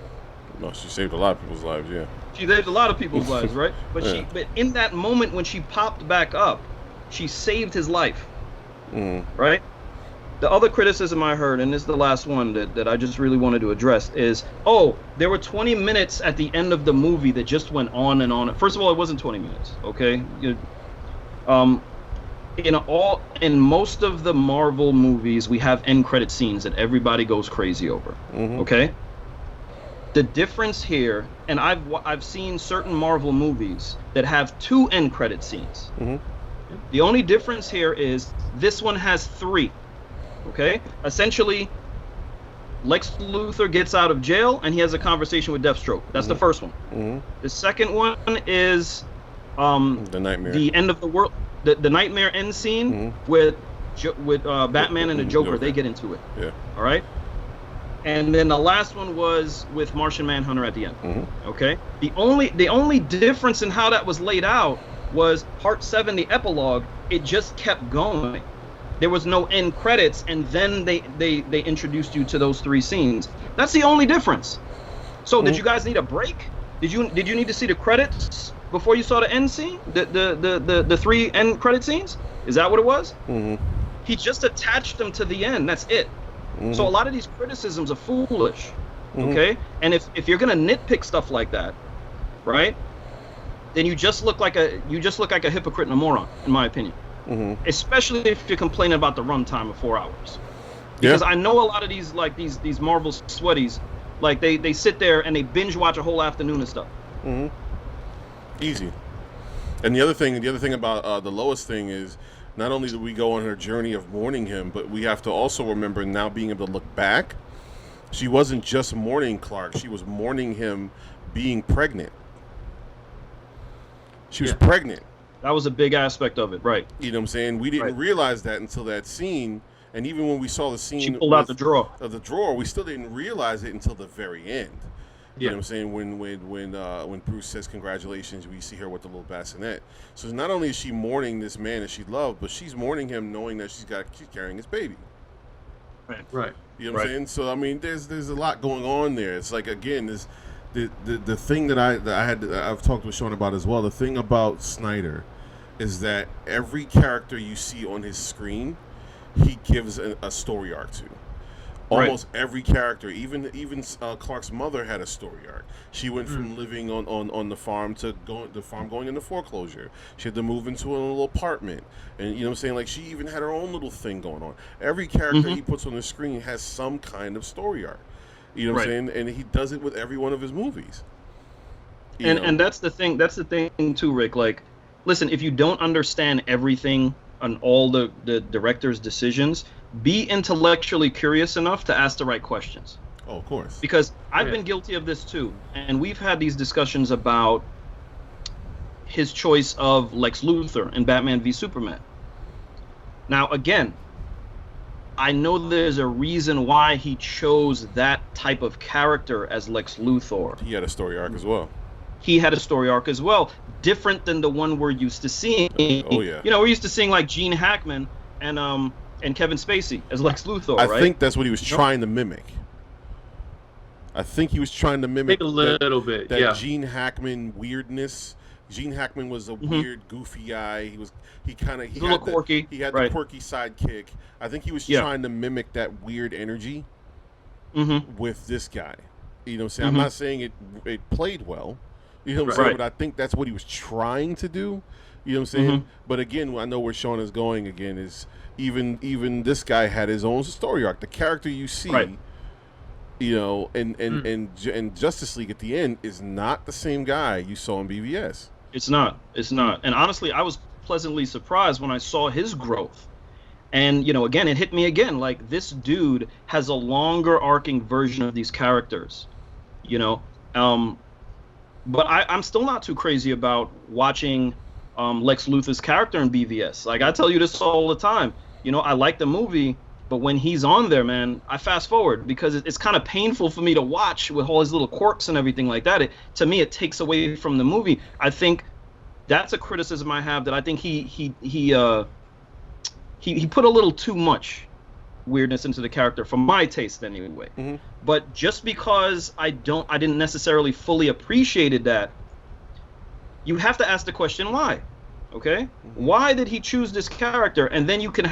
No, she saved a lot of people's lives, yeah. She saved a lot of people's lives, right? But but in that moment when she popped back up, she saved his life, right? The other criticism I heard, and this is the last one that I just really wanted to address, is, there were 20 minutes at the end of the movie that just went on and on. First of all, it wasn't 20 minutes, okay? In most of the Marvel movies, we have end credit scenes that everybody goes crazy over. Okay? The difference here, and I've seen certain Marvel movies that have 2 end credit scenes. The only difference here is this one has 3. Okay? Essentially, Lex Luthor gets out of jail and he has a conversation with Deathstroke. That's the first one. The second one is the Nightmare. The end of the world. The Nightmare end scene with Batman and the Joker. They get into it. Yeah. All right. And then the last one was with Martian Manhunter at the end. Okay. The only difference in how that was laid out was Part 7, the epilogue. It just kept going. There was no end credits, and then they introduced you to those 3 scenes. That's the only difference. So did you guys need a break? Did you need to see the credits before you saw the end scene? The 3 end credit scenes? Is that what it was? He just attached them to the end. That's it. So a lot of these criticisms are foolish. Okay? And if you're gonna nitpick stuff like that, right? Then you just look like a hypocrite and a moron, in my opinion. Especially if you're complaining about the runtime of 4 hours. Because I know a lot of these these Marvel sweaties, like they sit there and they binge watch a whole afternoon and stuff. Easy. And the other thing about the Lois thing is, not only do we go on her journey of mourning him, but we have to also remember, now being able to look back, she wasn't just mourning Clark, she was mourning him being pregnant. She was pregnant. That was a big aspect of it, right? You know what I'm saying? We didn't realize that until that scene, and even when we saw the scene, she pulled out the drawer. We still didn't realize it until the very end. You know what I'm saying? When Bruce says congratulations, we see her with the little bassinet. So not only is she mourning this man that she loved, but she's mourning him knowing that she's carrying his baby. Right. You know what I'm saying? So I mean, there's a lot going on there. It's like, again, this the thing that I've talked with Sean about as well. The thing about Snyder is that every character you see on his screen, he gives a story arc to. Almost every character, even Clark's mother had a story arc. She went from living on the farm to going into foreclosure. She had to move into a little apartment, and you know what I'm saying. Like, she even had her own little thing going on. Every character he puts on the screen has some kind of story arc. You know what I'm saying, and he does it with every one of his movies. And that's the thing. That's the thing too, Rick. Like, listen, if you don't understand everything on all the director's decisions, be intellectually curious enough to ask the right questions. Oh, of course. Because I've been guilty of this too. And we've had these discussions about his choice of Lex Luthor in Batman v Superman. Now, again, I know there's a reason why he chose that type of character as Lex Luthor. He had a story arc as well. He had a story arc as well, different than the one we're used to seeing. Oh yeah. You know, we're used to seeing like Gene Hackman and Kevin Spacey as Lex Luthor, right? I think that's what he was trying to mimic. I think he was trying to mimic a little bit, that Gene Hackman weirdness. Gene Hackman was a weird, goofy guy. He had the quirky sidekick. I think he was trying to mimic that weird energy with this guy. You know what I'm saying? I'm not saying it played well. You know what I'm saying? But I think that's what he was trying to do. You know what I'm saying? But again, I know where Sean is going again is even this guy had his own story arc. The character you see, you know, and Justice League at the end is not the same guy you saw in BVS. It's not. And honestly, I was pleasantly surprised when I saw his growth. And, you know, again, it hit me again. Like, this dude has a longer arcing version of these characters, you know. But I'm still not too crazy about watching Lex Luthor's character in BVS. Like, I tell you this all the time. You know, I like the movie, but when he's on there, man, I fast forward because it's kind of painful for me to watch with all his little quirks and everything like that. To me, it takes away from the movie. I think that's a criticism I have, that I think he put a little too much weirdness into the character, for my taste anyway. But just because I didn't necessarily fully appreciated that, you have to ask the question why. Okay? Why did he choose this character? And then you can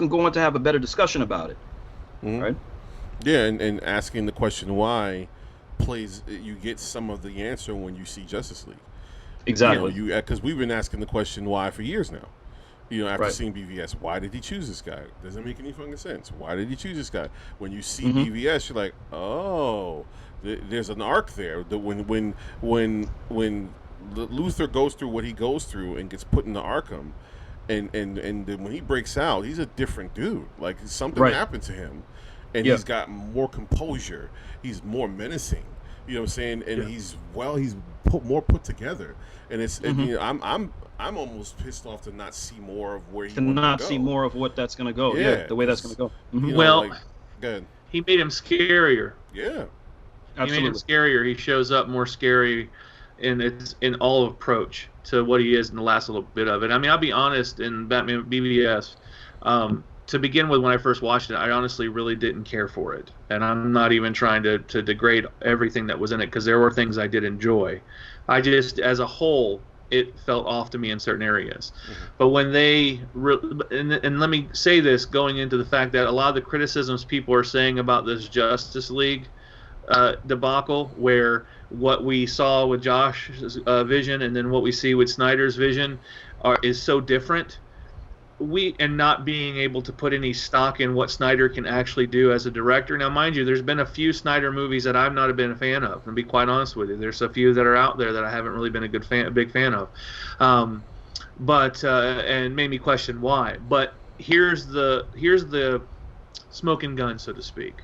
go on to have a better discussion about it. Right? Yeah, and asking the question why you get some of the answer when you see Justice League. Exactly. You know, because we've been asking the question why for years now. You know, after seeing BVS, why did he choose this guy? Doesn't make any fucking sense. Why did he choose this guy? When you see BVS, you're like, oh, there's an arc there. When Luthor goes through what he goes through and gets put into Arkham, and then when he breaks out, he's a different dude. Like, something happened to him, and he's got more composure. He's more menacing. You know what I'm saying? And he's put together. And it's and, you know, I'm almost pissed off to not see more of where he wants to go. See more of what that's going to go. Yeah, the way that's going to go. You know, well, go ahead. He made him scarier. Yeah, absolutely. He made him scarier. He shows up more scary in all approach to what he is in the last little bit of it. I mean, I'll be honest, in Batman BVS, to begin with, when I first watched it, I honestly really didn't care for it. And I'm not even trying to degrade everything that was in it, because there were things I did enjoy. I just, as a whole, it felt off to me in certain areas. But when they and let me say this, going into the fact that a lot of the criticisms people are saying about this Justice League debacle, where what we saw with Josh's vision and then what we see with Snyder's vision is so different, and not being able to put any stock in what Snyder can actually do as a director. Now, mind you, there's been a few Snyder movies that I've not been a fan of, and to be quite honest with you, there's a few that are out there that I haven't really been a big fan of, and made me question why. But here's the smoking gun, so to speak.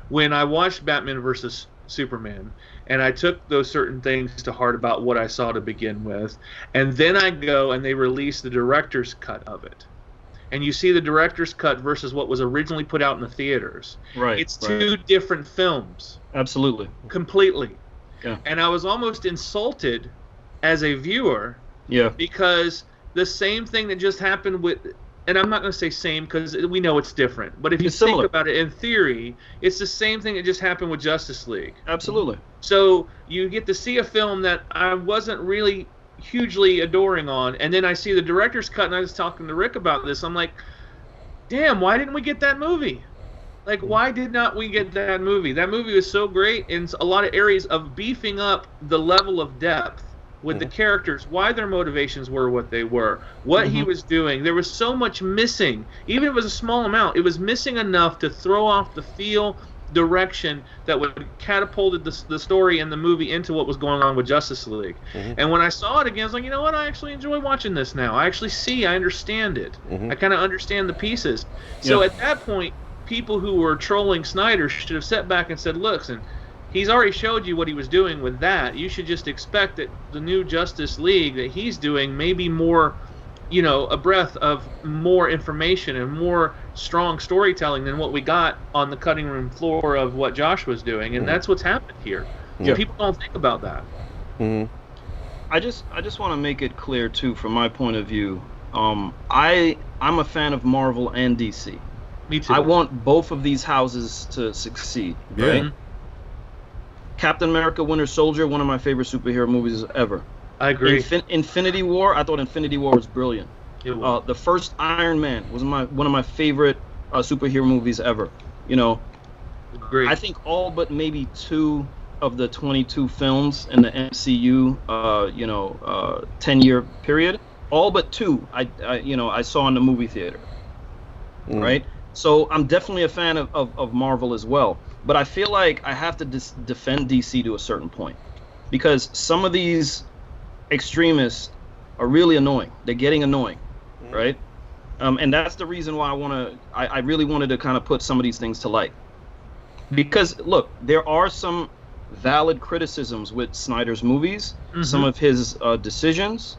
When I watched Batman versus Superman, and I took those certain things to heart about what I saw to begin with, and then I go and they release the director's cut of it. And you see the director's cut versus what was originally put out in the theaters. It's two different films. Absolutely. Completely. Yeah. And I was almost insulted as a viewer. Yeah. Because the same thing that just happened with, and I'm not going to say same because we know it's different, but if you think about it in theory, it's the same thing that just happened with Justice League. Absolutely. So you get to see a film that I wasn't really hugely adoring on, and then I see the director's cut, and I was talking to Rick about this. I'm like, damn, why didn't we get that movie? Like, why did not we get that movie? That movie was so great in a lot of areas of beefing up the level of depth with the characters, why their motivations were what they were, what he was doing. There was so much missing. Even if it was a small amount, it was missing enough to throw off the feel, direction that would catapulted the story and the movie into what was going on with Justice League. And when I saw it again, I was like, you know what? I actually enjoy watching this now. I actually I understand it. I kind of understand the pieces. So at that point, people who were trolling Snyder should have sat back and said, listen, he's already showed you what he was doing with that. You should just expect that the new Justice League that he's doing may be more, a breath of more information and more strong storytelling than what we got on the cutting room floor of what Josh was doing. And that's what's happened here. So people don't think about that. I just want to make it clear, too, from my point of view. I'm a fan of Marvel and DC. Me too. I want both of these houses to succeed, right? Captain America: Winter Soldier, one of my favorite superhero movies ever. I agree. Infinity War, I thought Infinity War was brilliant. The first Iron Man was one of my favorite superhero movies ever. Agreed. I think all but maybe 2 of the 22 films in the MCU, 10-year period, all but 2 I saw in the movie theater. Right? So I'm definitely a fan of Marvel as well. But I feel like I have to defend DC to a certain point, because some of these extremists are really annoying. They're getting annoying, right? And that's the reason why I really wanted to kind of put some of these things to light. Because, look, there are some valid criticisms with Snyder's movies, some of his decisions.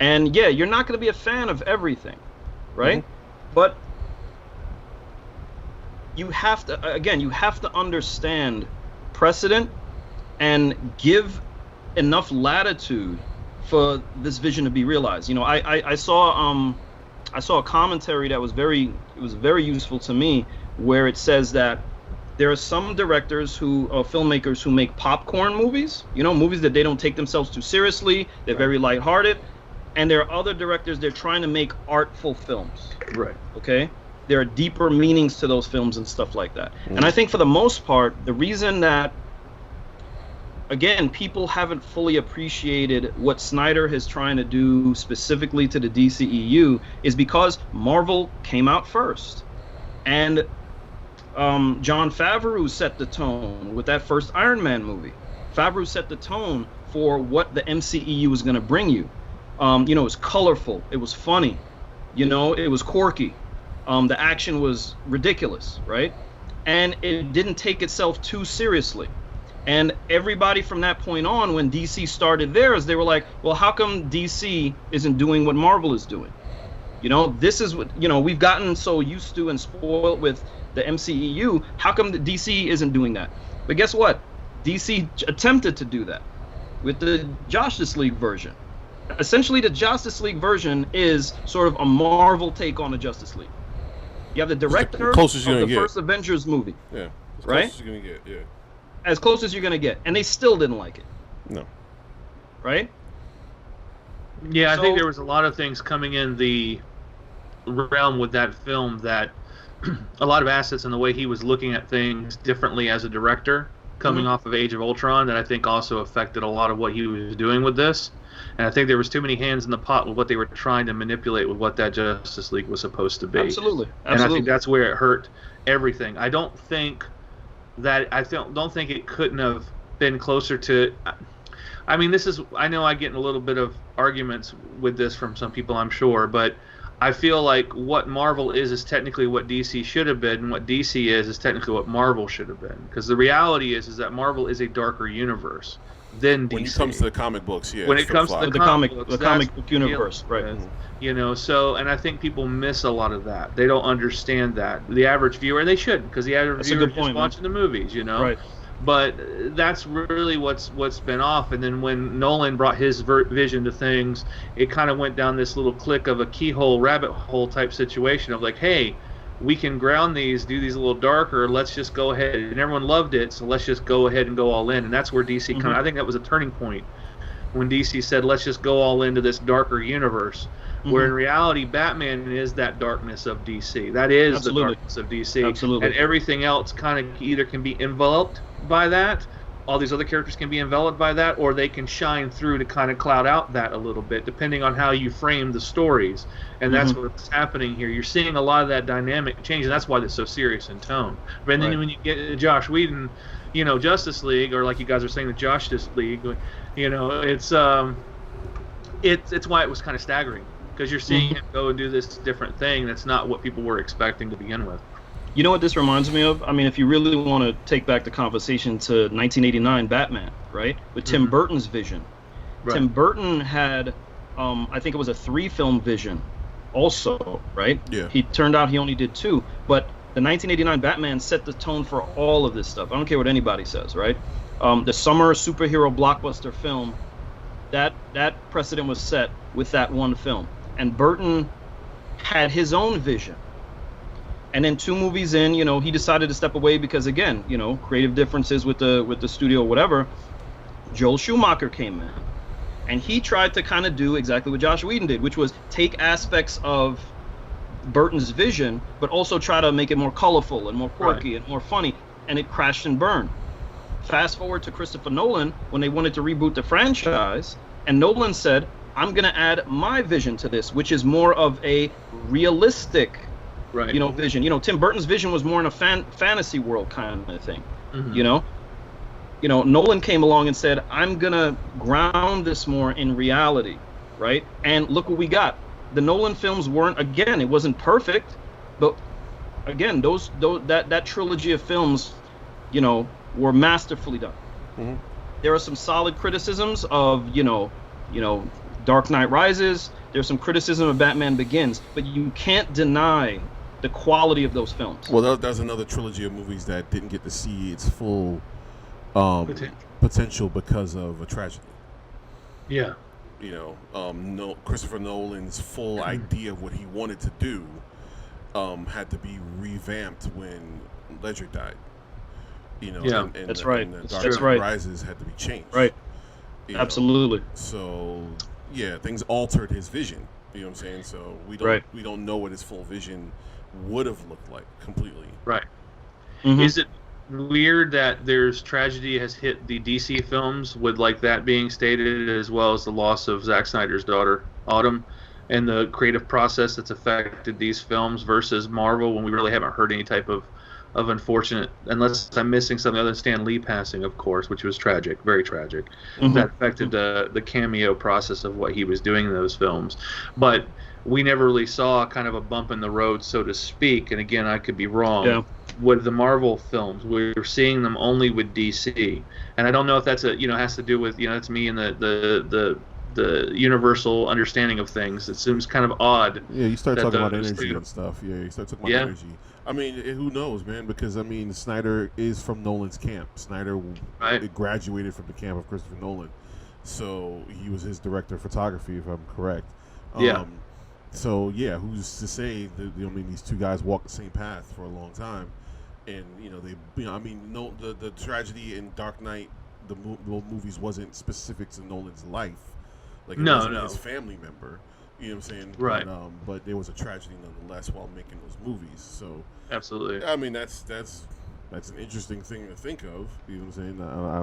And, yeah, you're not going to be a fan of everything, right? But you have to understand precedent and give enough latitude for this vision to be realized. I saw a commentary that was very useful to me, where it says that there are some directors filmmakers who make popcorn movies, movies that they don't take themselves too seriously, they're very lighthearted, and there are other directors, they're trying to make artful films. Right. Okay? There are deeper meanings to those films and stuff like that. And I think for the most part, the reason that, again, people haven't fully appreciated what Snyder is trying to do specifically to the DCEU is because Marvel came out first. And Jon Favreau set the tone with that first Iron Man movie. Favreau set the tone for what the MCEU was going to bring you. It was colorful. It was funny. It was quirky. The action was ridiculous, right? And it didn't take itself too seriously. And everybody from that point on, when DC started theirs, they were like, well, how come DC isn't doing what Marvel is doing? This is what, we've gotten so used to and spoiled with the MCEU. How come the DC isn't doing that? But guess what? DC attempted to do that with the Justice League version. Essentially, the Justice League version is sort of a Marvel take on the Justice League. You have the director of the first Avengers movie. Yeah. As right? close as you're going to get, yeah. As close as you're going to get. And they still didn't like it. No. Right? Yeah, I think there was a lot of things coming in the realm with that film that a lot of assets in the way he was looking at things differently as a director coming off of Age of Ultron that I think also affected a lot of what he was doing with this. And I think there was too many hands in the pot with what they were trying to manipulate with what that Justice League was supposed to be. Absolutely. And I think that's where it hurt everything. I don't think it couldn't have been closer to. I mean, I know I get in a little bit of arguments with this from some people, I'm sure, but I feel like what Marvel is technically what DC should have been, and what DC is technically what Marvel should have been. Because the reality is that Marvel is a darker universe than DC. When it comes to the comic books, yeah. When it comes to the comic book universe, right? So, and I think people miss a lot of that. They don't understand that. The average viewer, and they shouldn't, because the average viewer is just watching the movies, Right. But that's really what's been off. And then when Nolan brought his vision to things, it kind of went down this little click of a keyhole, rabbit hole type situation of like, hey, we can ground these, do these a little darker. Let's just go ahead. And everyone loved it, so let's just go ahead and go all in. And that's where DC kind of, I think that was a turning point when DC said, let's just go all into this darker universe. Where in reality, Batman is that darkness of DC. That is the darkness of DC. Absolutely. And everything else kind of either can be enveloped by that, all these other characters can be enveloped by that, or they can shine through to kind of cloud out that a little bit, depending on how you frame the stories. And that's what's happening here. You're seeing a lot of that dynamic change, and that's why it's so serious in tone. But then when you get into Josh Whedon, Justice League, or like you guys are saying, the Justice League, it's why it was kind of staggering. Because you're seeing him go and do this different thing that's not what people were expecting to begin with. You know what this reminds me of? I mean, if you really want to take back the conversation to 1989 Batman, right? With Tim Burton's vision. Right. Tim Burton had, I think it was a 3-film vision also, right? Yeah. He turned out he only did 2. But the 1989 Batman set the tone for all of this stuff. I don't care what anybody says, right? The summer superhero blockbuster film, that precedent was set with that one film. And Burton had his own vision. And then 2 movies in, he decided to step away because, again, creative differences with the studio or whatever. Joel Schumacher came in. And he tried to kind of do exactly what Josh Whedon did, which was take aspects of Burton's vision, but also try to make it more colorful and more quirky and more funny. And it crashed and burned. Fast forward to Christopher Nolan when they wanted to reboot the franchise. And Nolan said, I'm going to add my vision to this, which is more of a realistic, vision. Tim Burton's vision was more in a fantasy world kind of thing. Nolan came along and said, I'm going to ground this more in reality, right? And look what we got. The Nolan films weren't, again, it wasn't perfect, but again, that trilogy of films, were masterfully done. There are some solid criticisms of, Dark Knight Rises. There's some criticism of Batman Begins, but you can't deny the quality of those films. Well, that's another trilogy of movies that didn't get to see its full potential because of a tragedy. Yeah. Christopher Nolan's full idea of what he wanted to do had to be revamped when Ledger died. And that's right. And Dark Knight Rises had to be changed. Right. Absolutely. So, things altered his vision. You know what I'm saying? So we don't know what his full vision would have looked like completely. Right. Is it weird that there's tragedy has hit the DC films with like that being stated, as well as the loss of Zack Snyder's daughter, Autumn, and the creative process that's affected these films versus Marvel, when we really haven't heard any type of unfortunate, unless I'm missing something other than Stan Lee passing, of course, which was tragic, very tragic. That affected the cameo process of what he was doing in those films. But we never really saw kind of a bump in the road, so to speak. And again, I could be wrong. With the Marvel films, we're seeing them only with DC, and I don't know if that's has to do with that's me and the universal understanding of things. It seems kind of odd. Yeah, you start talking about energy and stuff. Yeah, you start talking about energy. I mean, who knows, man? Because Snyder is from Nolan's camp. Snyder graduated from the camp of Christopher Nolan, so he was his director of photography, if I'm correct. So who's to say that these two guys walked the same path for a long time, and the tragedy in Dark Knight, the movies wasn't specific to Nolan's life, like it wasn't his family member. You know what I'm saying? Right. But there was a tragedy nonetheless while making those movies. So absolutely. I mean, that's an interesting thing to think of. You know what I'm saying? I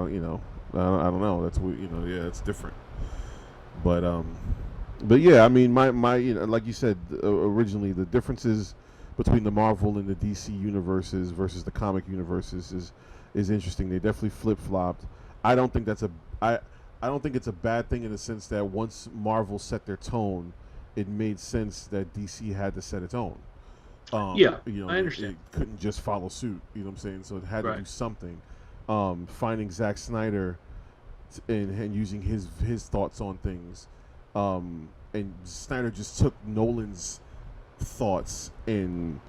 don't know. That's it's different. But yeah, I mean, my like you said originally, the differences between the Marvel and the DC universes versus the comic universes is interesting. They definitely flip-flopped. I don't think it's a bad thing in the sense that once Marvel set their tone, it made sense that DC had to set its own. I understand. It couldn't just follow suit. You know what I'm saying? So it had to do something. Finding Zack Snyder and using his thoughts on things. And Snyder just took Nolan's thoughts, and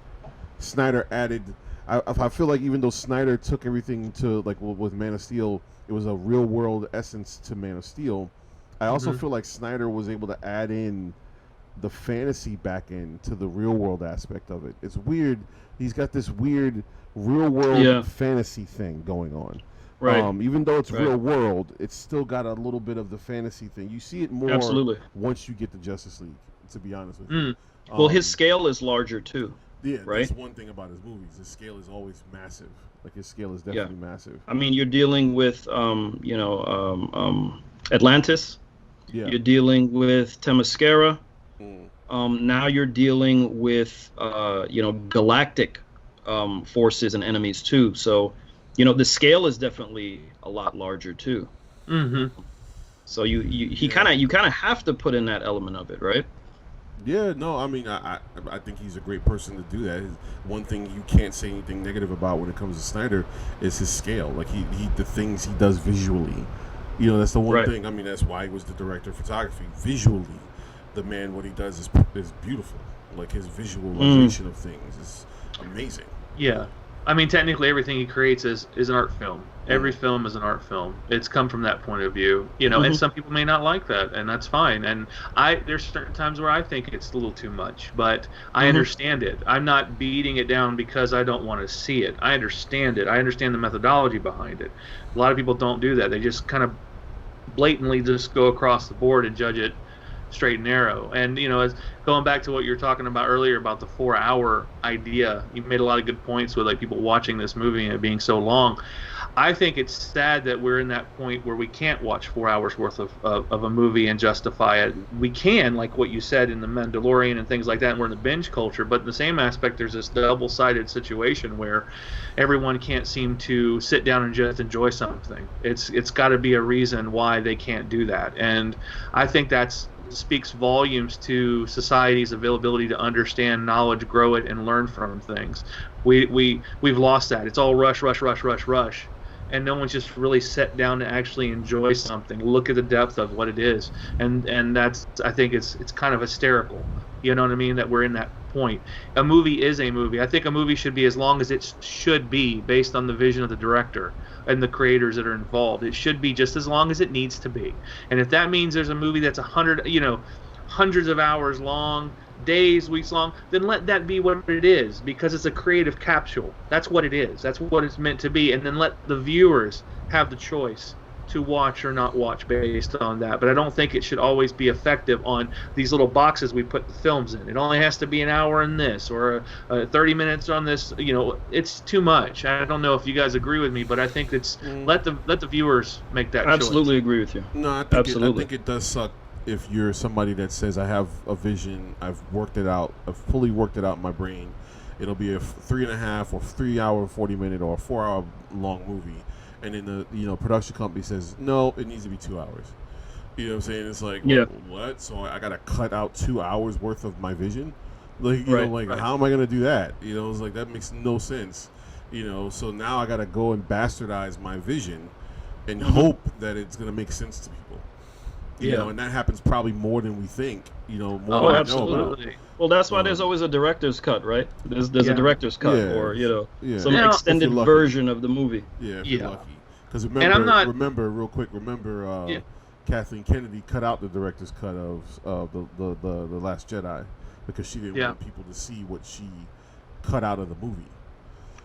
Snyder added. I feel like even though Snyder took everything to like with Man of Steel, it was a real world essence to Man of Steel. I also feel like Snyder was able to add in the fantasy back into the real world aspect of it. It's weird. He's got this weird real world fantasy thing going on. Right. Even though it's real world, it's still got a little bit of the fantasy thing. You see it more once you get to Justice League, to be honest with you. Well, his scale is larger too. Yeah, right? That's one thing about his movies. His scale is always massive. Like his scale is definitely massive. I mean, you're dealing with Atlantis. Yeah. You're dealing with Themyscira. Now you're dealing with galactic forces and enemies too. So, the scale is definitely a lot larger too. So you kind of have to put in that element of it, right? Yeah, no, I mean, I think he's a great person to do that. One thing you can't say anything negative about when it comes to Snyder is his scale. Like the things he does visually. That's the one thing. I mean, that's why he was the director of photography. Visually, the man, what he does is beautiful. Like his visualization of things is amazing. Yeah. I mean, technically, everything he creates is an art film. Every film is an art film. It's come from that point of view, and some people may not like that, and that's fine. And there's certain times where I think it's a little too much, but I understand it. I'm not beating it down because I don't want to see it. I understand it. I understand the methodology behind it. A lot of people don't do that. They just kind of blatantly just go across the board and judge it straight and narrow. And as going back to what you were talking about earlier about the 4-hour idea, you made a lot of good points with like people watching this movie and it being so long. I think it's sad that we're in that point where we can't watch 4 hours worth of a movie and justify it. We can, like what you said in the Mandalorian and things like that, and we're in the binge culture, but in the same aspect there's this double-sided situation where everyone can't seem to sit down and just enjoy something. It's got to be a reason why they can't do that, and I think that's speaks volumes to society's availability to understand knowledge, grow it, and learn from things. We've lost that. It's all rush, and no one's just really sat down to actually enjoy something, look at the depth of what it is, and that's, I think it's kind of hysterical. You know what I mean? That we're in that point. A movie is a movie. I think a movie should be as long as it should be, based on the vision of the director and the creators that are involved. It should be just as long as it needs to be. And if that means there's a movie that's hundreds of hours long, days, weeks long, then let that be what it is, because it's a creative capsule. That's what it is. That's what it's meant to be. And then let the viewers have the choice to watch or not watch based on that. But I don't think it should always be effective on these little boxes we put the films in. It only has to be an hour in this, or 30 minutes on this. It's too much. I don't know if you guys agree with me, but I think it's let the viewers make that choice. Absolutely agree with you. No, I think it does suck if you're somebody that says, I have a vision, I've worked it out, I've fully worked it out in my brain. It'll be a 3.5 or 3 hour, 40 minute or 4 hour long movie. And then the production company says, no, it needs to be 2 hours. You know what I'm saying? It's like, what? So I got to cut out 2 hours worth of my vision? Like, how am I going to do that? It's like, that makes no sense. So now I got to go and bastardize my vision and hope that it's going to make sense to people. And that happens probably more than we think. More than absolutely. I know about. Well, that's why there's always a director's cut, right? There's a director's cut, or some extended version of the movie. Yeah, if you're lucky. Because remember, Kathleen Kennedy cut out the director's cut of the Last Jedi because she didn't want people to see what she cut out of the movie.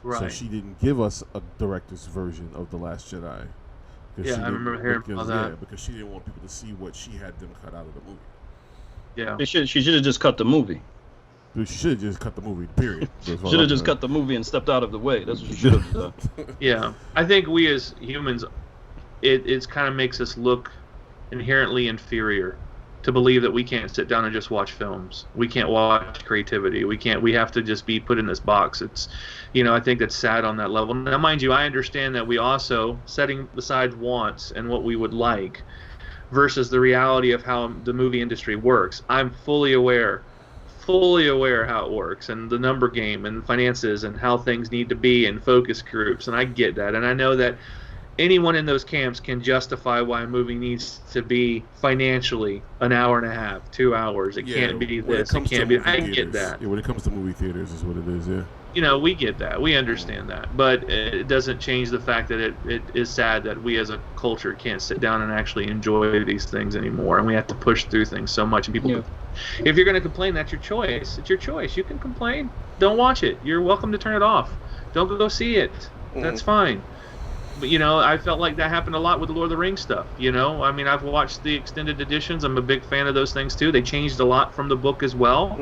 Right. So she didn't give us a director's version of the Last Jedi. Yeah, I remember hearing about that. Yeah, because she didn't want people to see what she had them cut out of the movie. Yeah. She should have just cut the movie. She should have just cut the movie, period. Should have just cut the movie and stepped out of the way. That's what she should have done. Yeah. I think we as humans, it kind of makes us look inherently inferior to believe that we can't sit down and just watch films. We can't watch creativity. We have to just be put in this box. It's, I think that's sad on that level. Now, mind you, I understand that we also, setting aside wants and what we would like versus the reality of how the movie industry works. I'm fully aware how it works, and the number game and finances and how things need to be and focus groups, and I get that. And I know that anyone in those camps can justify why a movie needs to be financially an hour and a half, 2 hours. It can't be this. It can't be. I get that. Yeah, when it comes to movie theaters, is what it is. Yeah. we get that. We understand that. But it doesn't change the fact that it is sad that we as a culture can't sit down and actually enjoy these things anymore. And we have to push through things so much. And people, if you're going to complain, that's your choice. It's your choice. You can complain. Don't watch it. You're welcome to turn it off. Don't go see it. That's fine. But, I felt like that happened a lot with the Lord of the Rings stuff. I mean, I've watched the extended editions. I'm a big fan of those things, too. They changed a lot from the book as well.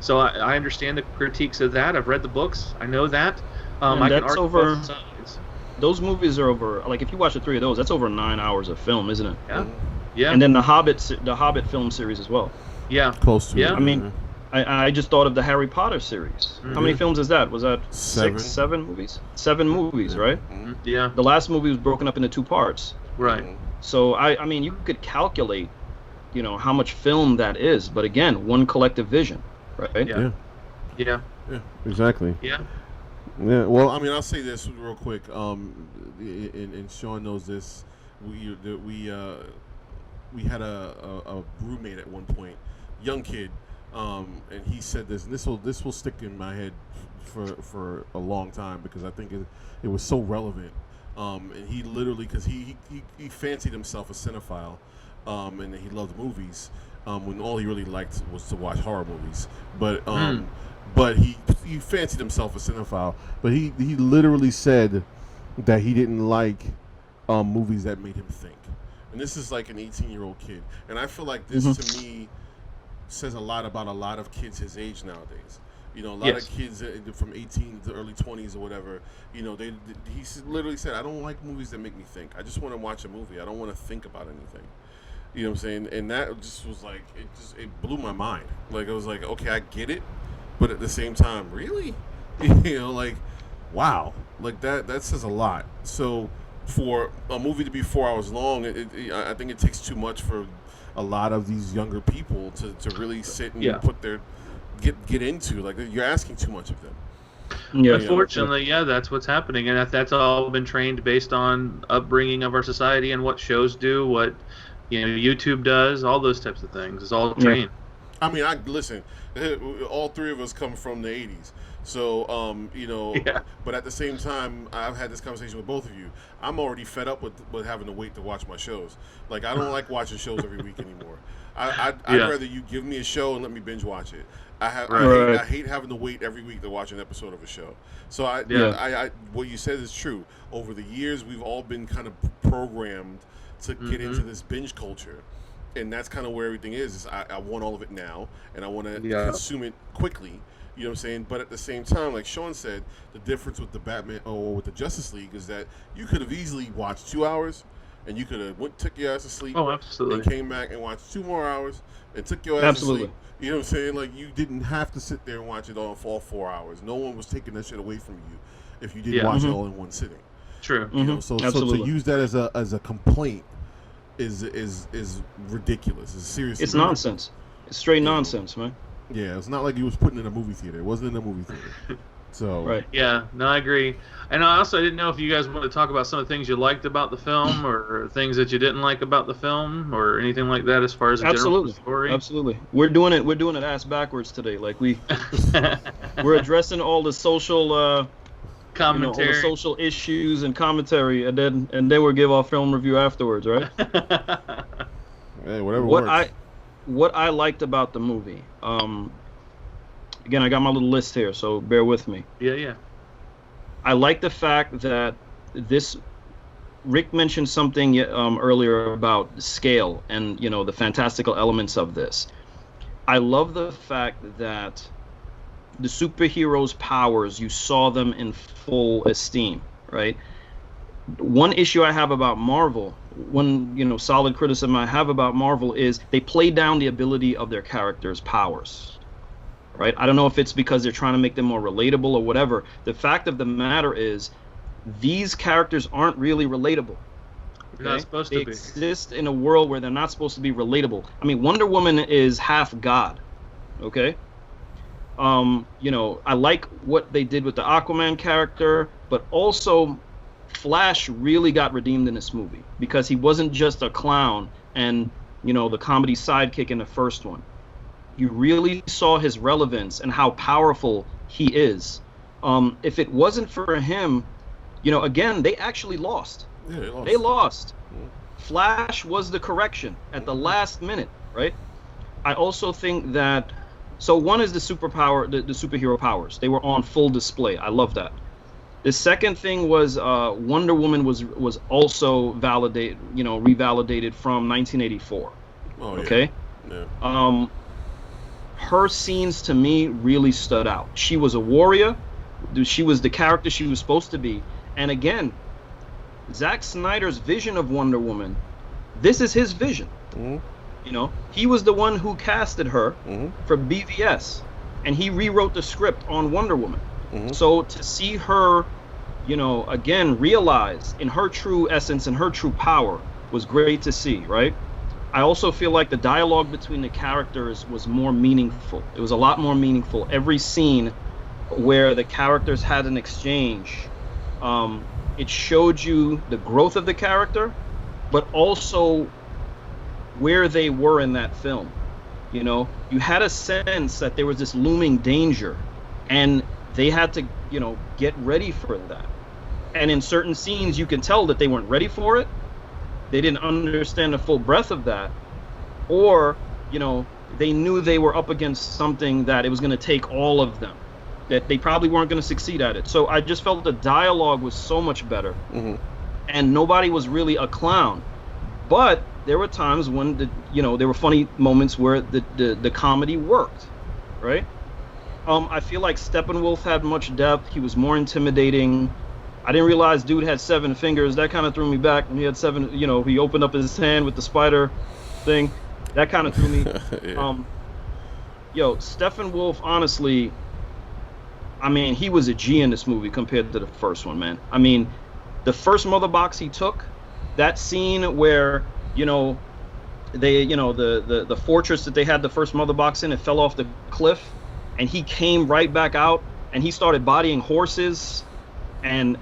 So I understand the critiques of that. I've read the books. I know that. I can argue both sides. Those movies are over, like, if you watch the 3 of those, that's over 9 hours of film, isn't it? Yeah. And then the Hobbit film series as well. Yeah. Close to it. I mean, I just thought of the Harry Potter series. How many films is that? Was that 7 movies? 7 movies, right? Yeah. The last movie was broken up into 2 parts. Right. So, I mean, you could calculate, how much film that is. But again, one collective vision, right? Yeah. Exactly. Yeah. Yeah. Well, I mean, I'll say this real quick. And Sean knows this. We had a roommate at one point, young kid. And he said this, and this will stick in my head for a long time because I think it was so relevant. And he literally, because he fancied himself a cinephile, and he loved movies. When all he really liked was to watch horror movies, but he fancied himself a cinephile. But he literally said that he didn't like movies that made him think. And this is like an 18-year-old kid, and I feel like this to me says a lot about a lot of kids his age nowadays. A lot of kids from 18 to early 20s or whatever, he literally said, I don't like movies that make me think. I just want to watch a movie. I don't want to think about anything. You know what I'm saying? And that just was like, it blew my mind. Like, I was like, okay, I get it, but at the same time, really? Like, wow. Like, that says a lot. So for a movie to be 4 hours long, I think it takes too much for a lot of these younger people to really sit and put their get into. Like, you're asking too much of them. Unfortunately, that's what's happening, and that's all been trained based on upbringing of our society and what shows do, what YouTube does, all those types of things. It's all trained. I mean, listen. All 3 of us come from the 80s. So, but at the same time, I've had this conversation with both of you. I'm already fed up with having to wait to watch my shows. Like, I don't like watching shows every week anymore. I'd rather you give me a show and let me binge watch it. I hate having to wait every week to watch an episode of a show. So what you said is true. Over the years, we've all been kind of programmed to get into this binge culture. And that's kind of where everything is I want all of it now, and I want to consume it quickly. You know what I'm saying? But at the same time, like Sean said, the difference with the Batman or with the Justice League is that you could have easily watched 2 hours, and you could have took your ass to sleep, and came back and watched 2 more hours and took your ass to sleep. You know what I'm saying? Like, you didn't have to sit there and watch it all for all 4 hours. No one was taking that shit away from you if you didn't watch it all in one sitting. True. You know, so to use that as a complaint is ridiculous. It's seriously ridiculous. Nonsense. It's straight nonsense, man. Yeah, it's not like he was putting in a movie theater. It wasn't in a movie theater. So Yeah, no, I agree. And I also didn't know if you guys wanted to talk about some of the things you liked about the film, or things that you didn't like about the film, or anything like that as far as the general story. Absolutely. We're doing it ass backwards today. Like, we're addressing all the social commentary, all the social issues and commentary, and then we'll give our film review afterwards, right? Hey, whatever works. What I liked about the movie, again, I got my little list here, so bear with me. Yeah. I like the fact that Rick mentioned something earlier about scale and, the fantastical elements of this. I love the fact that the superheroes' powers, you saw them in full esteem, right? One issue I have about Marvel, solid criticism I have about Marvel is they play down the ability of their characters' powers, right? I don't know if it's because they're trying to make them more relatable or whatever. The fact of the matter is, these characters aren't really relatable. They're not supposed to be. They exist in a world where they're not supposed to be relatable. I mean, Wonder Woman is half god, okay? I like what they did with the Aquaman character, but also Flash really got redeemed in this movie because he wasn't just a clown and, the comedy sidekick in the first one. You really saw his relevance and how powerful he is. If it wasn't for him, again, they actually lost. Yeah, they lost. They lost. Flash was the correction at the last minute, right? I also think that, so one is the superpower, the superhero powers. They were on full display. I love that. The second thing was Wonder Woman was also revalidated from 1984. Oh, okay. Yeah. Her scenes to me really stood out. She was a warrior. She was the character she was supposed to be. And again, Zack Snyder's vision of Wonder Woman, this is his vision. Mm-hmm. He was the one who casted her Mm-hmm. for BVS, and he rewrote the script on Wonder Woman. Mm-hmm. So to see her, again, realized in her true essence and her true power was great to see, right? I also feel like the dialogue between the characters was more meaningful. It was a lot more meaningful. Every scene where the characters had an exchange, it showed you the growth of the character, but also where they were in that film. You had a sense that there was this looming danger, and they had to, get ready for that. And in certain scenes, you can tell that they weren't ready for it. They didn't understand the full breadth of that, or they knew they were up against something that it was going to take all of them, that they probably weren't going to succeed at it. So I just felt the dialogue was so much better. Mm-hmm. And nobody was really a clown. But there were times when there were funny moments where the comedy worked, right? I feel like Steppenwolf had much depth. He was more intimidating. I didn't realize dude had 7 fingers. That kind of threw me back when he had 7. He opened up his hand with the spider thing. That kind of threw me. Yeah. Steppenwolf, honestly, I mean, he was a G in this movie compared to the first one, man. I mean, the first mother box he took, that scene where, they, the fortress that they had the first mother box in, it fell off the cliff, and he came right back out, and he started bodying horses, and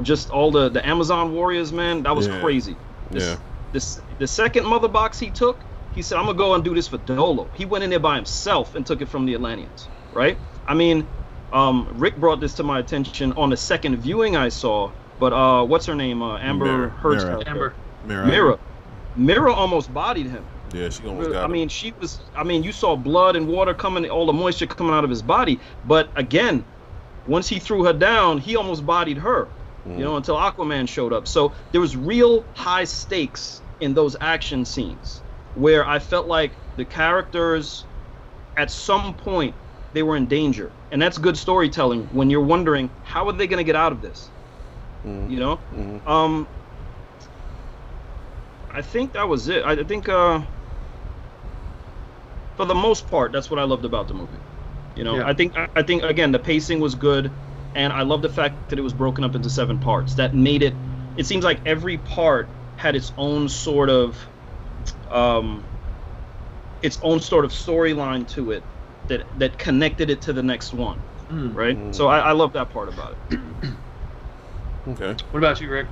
just all the Amazon warriors, man. That was crazy. The second mother box he took, he said, I'm gonna go and do this for Dolo. He went in there by himself and took it from the Atlanteans, right? I mean, Rick brought this to my attention on the second viewing I saw, but what's her name? Amber Heard. Mira almost bodied him. Yeah, she almost got him. You saw blood and water coming, all the moisture coming out of his body. But again, once he threw her down, he almost bodied her, until Aquaman showed up. So there was real high stakes in those action scenes where I felt like the characters, at some point, they were in danger. And that's good storytelling when you're wondering, how are they going to get out of this? Mm-hmm. I think that was it. I think, for the most part, that's what I loved about the movie. I think again, the pacing was good, and I love the fact that it was broken up into 7 parts. That made it seems like every part had its own sort of storyline to it that connected it to the next one, right? So I love that part about it. Okay. What about you, Rick?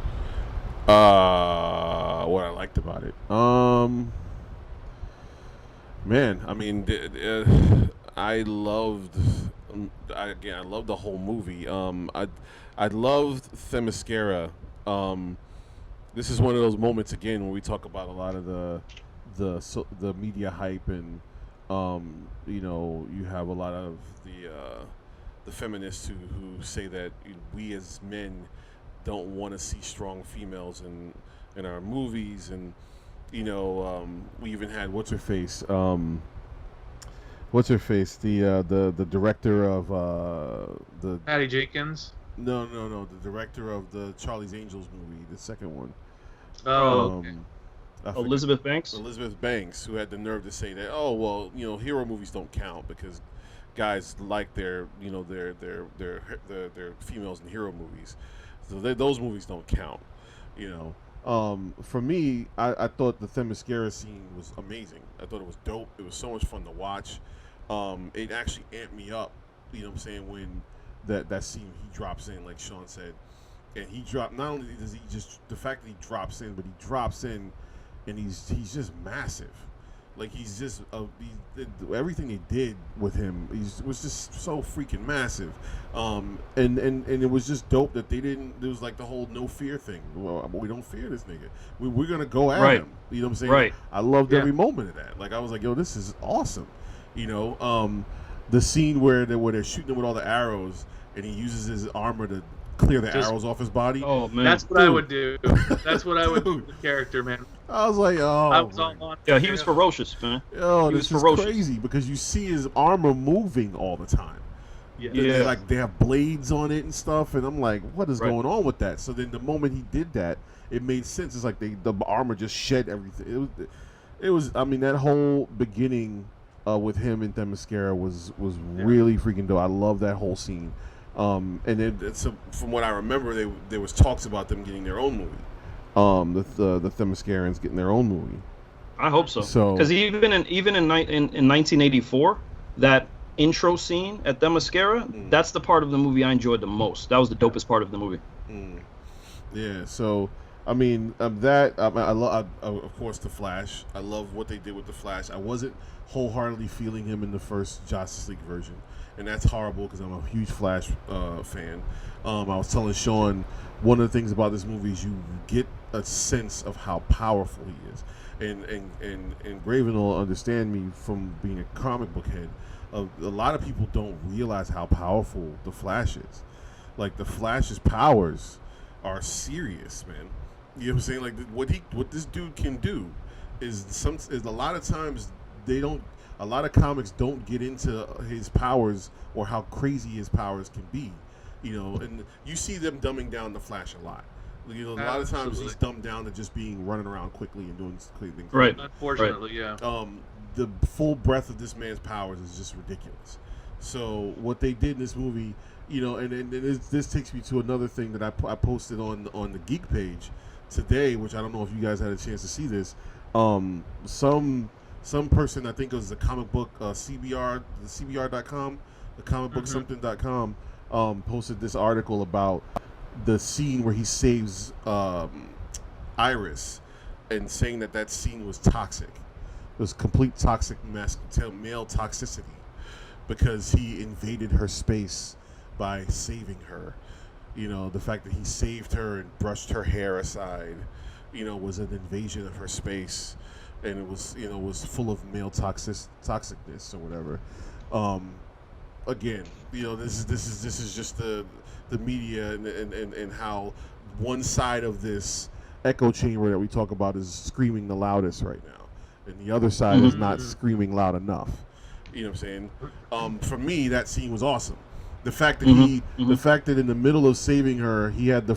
What I liked about it, man. I mean, I loved the whole movie. I loved Themyscira. This is one of those moments again when we talk about a lot of the media hype, and you have a lot of the feminists who say that we as men don't want to see strong females in our movies, and we even had what's her face, the director of the Patty Jenkins. No, the director of the Charlie's Angels movie, the second one. Okay. Elizabeth Banks, who had the nerve to say that, hero movies don't count because guys like their females in hero movies. So those movies don't count, For me, I thought the Themyscira scene was amazing. I thought it was dope. It was so much fun to watch. It actually amped me up, when that scene he drops in, like Sean said, and not only does he just, the fact that he drops in, but he drops in and he's just massive. Like he's just everything they did with him was just so freaking massive, and it was just dope that they didn't. There was like the whole no fear thing. Well, we don't fear this nigga. We're gonna go at him. You know what I'm saying? Right. I loved every moment of that. Like I was like, yo, this is awesome. You know, the scene where they're shooting him with all the arrows, and he uses his armor to clear the arrows off his body. Oh man, that's what I would do. That's what I would do with the character, man. I was like, oh, I was all on. Yeah, he was ferocious, man. Yo, this is crazy because you see his armor moving all the time. Yeah. Like they have blades on it and stuff, and I'm like, what is going on with that? So then the moment he did that, it made sense. It's like the armor just shed everything. It was. I mean, that whole beginning with him and Themyscira was really freaking dope. I love that whole scene. And then so from what I remember, there was talks about them getting their own movie. The Themyscirans getting their own movie. I hope so. Because even in 1984, that intro scene at Themyscira, that's the part of the movie I enjoyed the most. That was the dopest part of the movie. Yeah. So I mean I love of course the Flash. I love what they did with the Flash. I wasn't wholeheartedly feeling him in the first Justice League version, and that's horrible because I'm a huge Flash fan. I was telling Sean, one of the things about this movie is you get a sense of how powerful he is, and Graven will understand me from being a comic book head. A lot of people don't realize how powerful the Flash is. Like the Flash's powers are serious, man. You know what I'm saying? Like what this dude can do is a lot of times a lot of comics don't get into his powers or how crazy his powers can be. You know, and you see them dumbing down the Flash a lot. You know, a lot of times he's dumbed down to just running around quickly and doing things. Right. Unfortunately, yeah. The full breadth of this man's powers is just ridiculous. So what they did in this movie, you know, and this takes me to another thing that I posted on the Geek page today, which I don't know if you guys had a chance to see this. Some person, I think it was the comic book CBR, the CBR.com, the comic book something.com, posted this article about the scene where he saves Iris, and saying that scene was toxic. It was complete toxic male toxicity because he invaded her space by saving her. You know, the fact that he saved her and brushed her hair aside, you know, was an invasion of her space, and it was, you know, was full of male toxicness or whatever. Again, you know, this is just the media and how one side of this echo chamber that we talk about is screaming the loudest right now, and the other side is not screaming loud enough. You know what I'm saying? For me, that scene was awesome. The fact that the fact that in the middle of saving her, he had the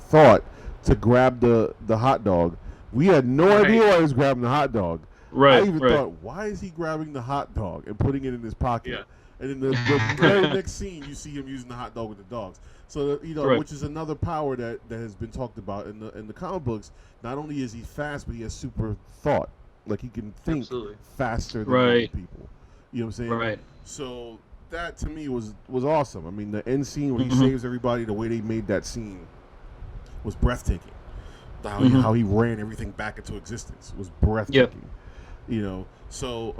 thought to grab the hot dog. We had no idea why he was grabbing the hot dog. Right. I even thought, why is he grabbing the hot dog and putting it in his pocket? Yeah. And in the very next scene, you see him using the hot dog with the dogs. So you know, which is another power that has been talked about in the comic books. Not only is he fast, but he has super thought. Like he can think faster than other people. You know what I'm saying? Right. So that to me was awesome. I mean, the end scene where he saves everybody, the way they made that scene was breathtaking. How he ran everything back into existence was breathtaking. Yep. You know, so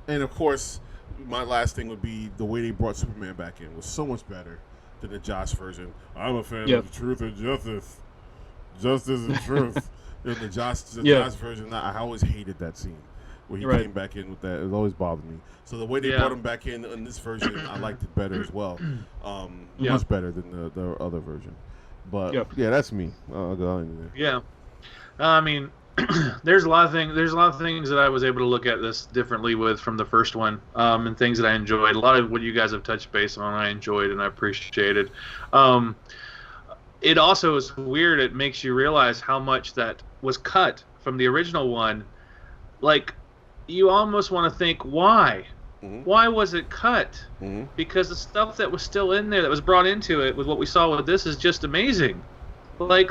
and of course, my last thing would be the way they brought Superman back in was so much better than the Josh version. I'm a fan of truth and justice and truth. You know, the Josh version, I always hated that scene where he came back in with that. It always bothered me. So the way they brought him back in this version, I liked it better as well. Much better than the other version. But yeah, that's me. I'll go in there. Yeah, I mean, there's a lot of things. There's a lot of things that I was able to look at this differently with from the first one, and things that I enjoyed. A lot of what you guys have touched base on, I enjoyed and I appreciated. It also is weird. It makes you realize how much that was cut from the original one. Like, you almost want to think, why? Why was it cut? Because the stuff that was still in there that was brought into it with what we saw with this is just amazing. Like,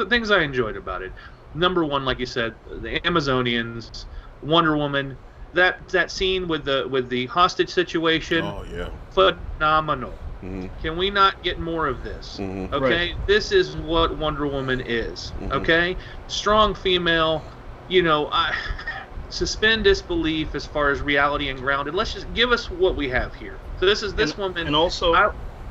things I enjoyed about it. Number one, like you said, the Amazonians, Wonder Woman, that scene with the hostage situation. Oh yeah, phenomenal. Can we not get more of this? Okay, this is what Wonder Woman is. Okay, strong female, I suspend disbelief as far as reality and grounded. Let's just give us what we have here. So this is this woman. And also,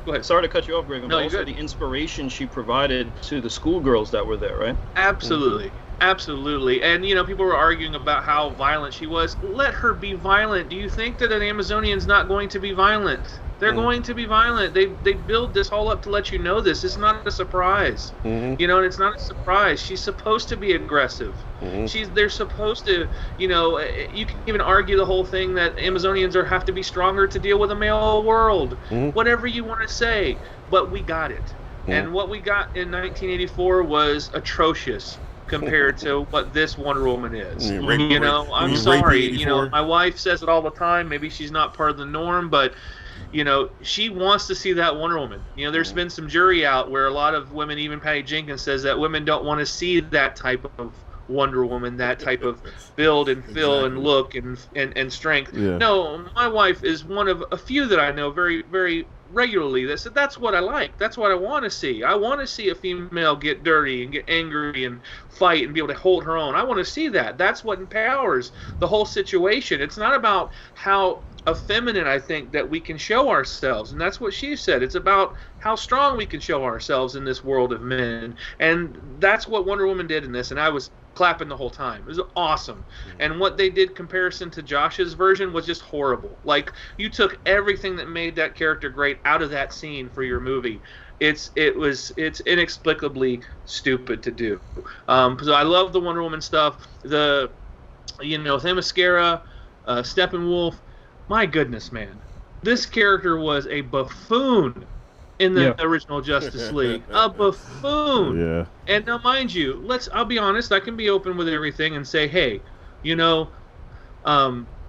go ahead. Sorry to cut you off, Greg. No, but also the inspiration she provided to the schoolgirls that were there, right? Absolutely. Absolutely. And, people were arguing about how violent she was. Let her be violent. Do you think that an Amazonian's not going to be violent? They're going to be violent. They build this all up to let you know this. It's not a surprise. And it's not a surprise. She's supposed to be aggressive. They're supposed to, you can even argue the whole thing that Amazonians have to be stronger to deal with a male world. Whatever you want to say. But we got it. And what we got in 1984 was atrocious compared to what this Wonder Woman is. I'm sorry. My wife says it all the time. Maybe she's not part of the norm, but she wants to see that Wonder Woman. There's been some jury out where a lot of women, even Patty Jenkins says that women don't want to see that type of Wonder Woman, that type of build and feel and look and strength. Yeah. No, my wife is one of a few that I know very, very regularly that said that's what I like. That's what I want to see. I want to see a female get dirty and get angry and fight and be able to hold her own. I want to see that. That's what empowers the whole situation. It's not about how effeminate I think that we can show ourselves, and that's what she said. It's about how strong we can show ourselves in this world of men, and that's what Wonder Woman did in this, and I was clapping the whole time. It was awesome. And what they did comparison to Josh's version was just horrible. Like, you took everything that made that character great out of that scene for your movie. It's inexplicably stupid to do. So I love the Wonder Woman stuff. The Themyscira, Steppenwolf. My goodness, man. This character was a buffoon in the original Justice League. A buffoon. Yeah. And now, mind you, I'll be honest, I can be open with everything and say, hey,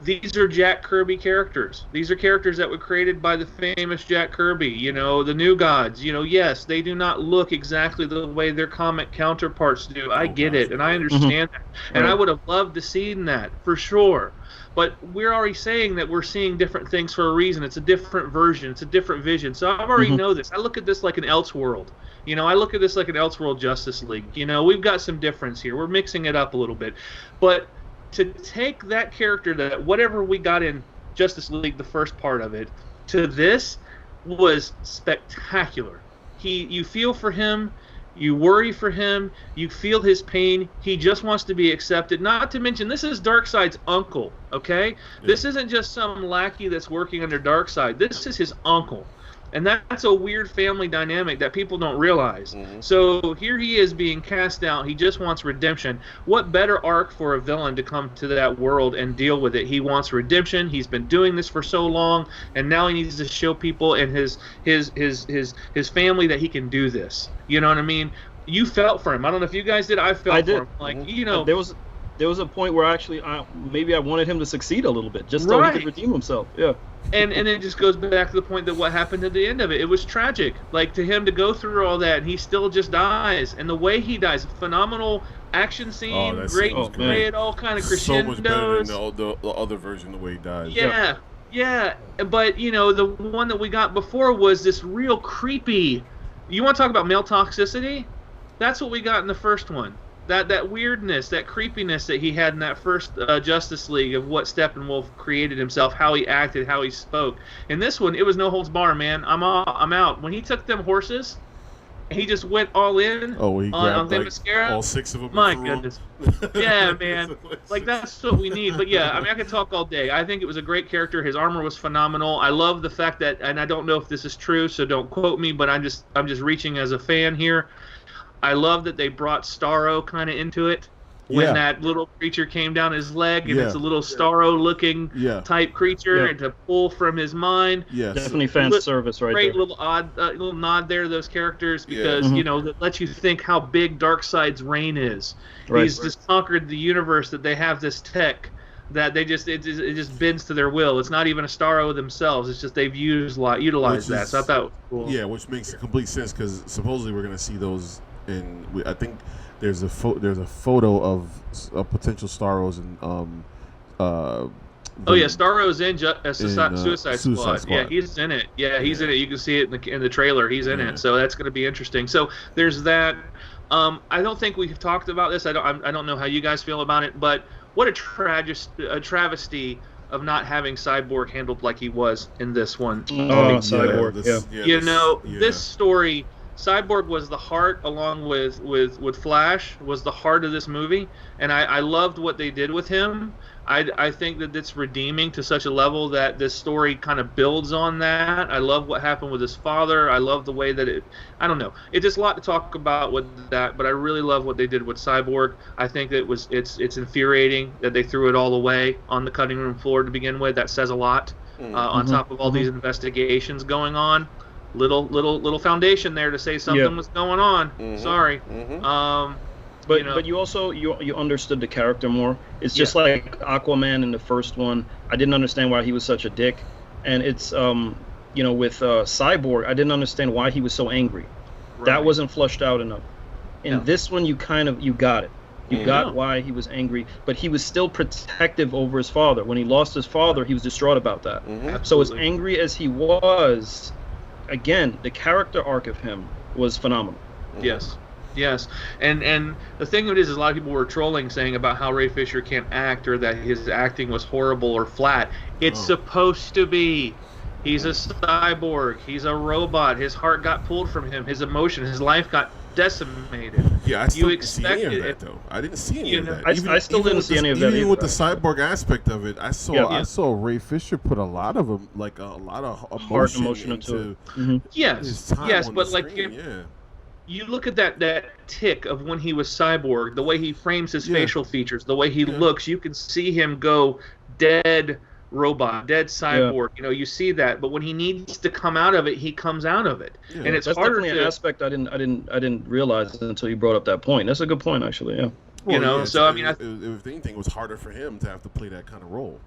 these are Jack Kirby characters. These are characters that were created by the famous Jack Kirby, the New Gods. Yes, they do not look exactly the way their comic counterparts do. I get it, and I understand that. And I would have loved to see that, for sure. But we're already saying that we're seeing different things for a reason. It's a different version. It's a different vision. So I've already know this. I look at this like an Elseworld. I look at this like an Elseworld Justice League. We've got some difference here. We're mixing it up a little bit. But to take that character, that whatever we got in Justice League, the first part of it, to this was spectacular. You feel for him. You worry for him. You feel his pain. He just wants to be accepted. Not to mention, this is Darkseid's uncle, okay? Yeah. This isn't just some lackey that's working under Darkseid. This is his uncle. And that's a weird family dynamic that people don't realize. So here he is being cast out. He just wants redemption. What better arc for a villain to come to that world and deal with it? He wants redemption. He's been doing this for so long, and now he needs to show people and his family that he can do this. You know what I mean? You felt for him. I don't know if you guys did. I felt for him. Like, there was a point where actually maybe I wanted him to succeed a little bit, just so he could redeem himself. Yeah. And it just goes back to the point that what happened at the end of it. It was tragic. Like, to him to go through all that, and he still just dies. And the way he dies, phenomenal action scene, great, all kind of crescendos. So much better than the other version, the way he dies. Yeah. But, the one that we got before was this real creepy... You want to talk about male toxicity? That's what we got in the first one. That weirdness, that creepiness that he had in that first Justice League of what Steppenwolf created himself, how he acted, how he spoke. In this one, it was no holds bar, man. I'm out. When he took them horses, he just went all in on Themyscira. All 6 of them. My goodness. Yeah, man. Like, that's what we need. But yeah, I could talk all day. I think it was a great character. His armor was phenomenal. I love the fact that, and I don't know if this is true, so don't quote me, but I'm just reaching as a fan here. I love that they brought Starro kind of into it when that little creature came down his leg, and it's a little Starro-looking type creature, and to pull from his mind. Yes. Definitely fan service right great there. Great little nod there to those characters because, that lets you think how big Darkseid's reign is. Right. He's just conquered the universe, that they have this tech that it just bends to their will. It's not even a Starro themselves. It's just they've utilized that. So I thought it was cool. Yeah, which makes complete sense because supposedly we're going to see those. And I think there's a photo of potential Starros and Starro's in Suicide Squad. Yeah, he's in it. Yeah, he's in it. You can see it in the trailer. He's in it. So that's going to be interesting. So there's that. I don't think we've talked about this. I don't know how you guys feel about it, but what a travesty of not having Cyborg handled like he was in this one. Cyborg. This story, Cyborg was the heart, along with Flash, was the heart of this movie, and I loved what they did with him. I think that it's redeeming to such a level that this story kind of builds on that. I love what happened with his father. I love the way that I don't know. It's just a lot to talk about with that, but I really love what they did with Cyborg. I think that it's infuriating that they threw it all away on the cutting room floor to begin with. That says a lot. On top of all these investigations going on. Little foundation there to say something was going on. Sorry. But you also you understood the character more. It's just like Aquaman in the first one. I didn't understand why he was such a dick, and it's with Cyborg, I didn't understand why he was so angry. Right. That wasn't flushed out enough. In this one, you got it. You got why he was angry, but he was still protective over his father. When he lost his father, he was distraught about that. So as angry as he was, again, the character arc of him was phenomenal. Yes, and the thing of it is a lot of people were trolling, saying about how Ray Fisher can't act or that his acting was horrible or flat. It's supposed to be. He's a cyborg. He's a robot. His heart got pulled from him. His emotion, his life got decimated. Yeah, I still didn't see any of that, though. I didn't see any of that. I still didn't see any of that. Even with the cyborg aspect of it, I saw Ray Fisher put a lot of emotion into his time on the screen. You look at that tick of when he was Cyborg, the way he frames his facial features, the way he looks, you can see him go dead robot, dead cyborg. You see that, but when he needs to come out of it, he comes out of it. And it's that's harder definitely an aspect I didn't realize until you brought up that point. That's a good point, actually. Yeah. Well, so I mean, if anything, it was harder for him to have to play that kind of role.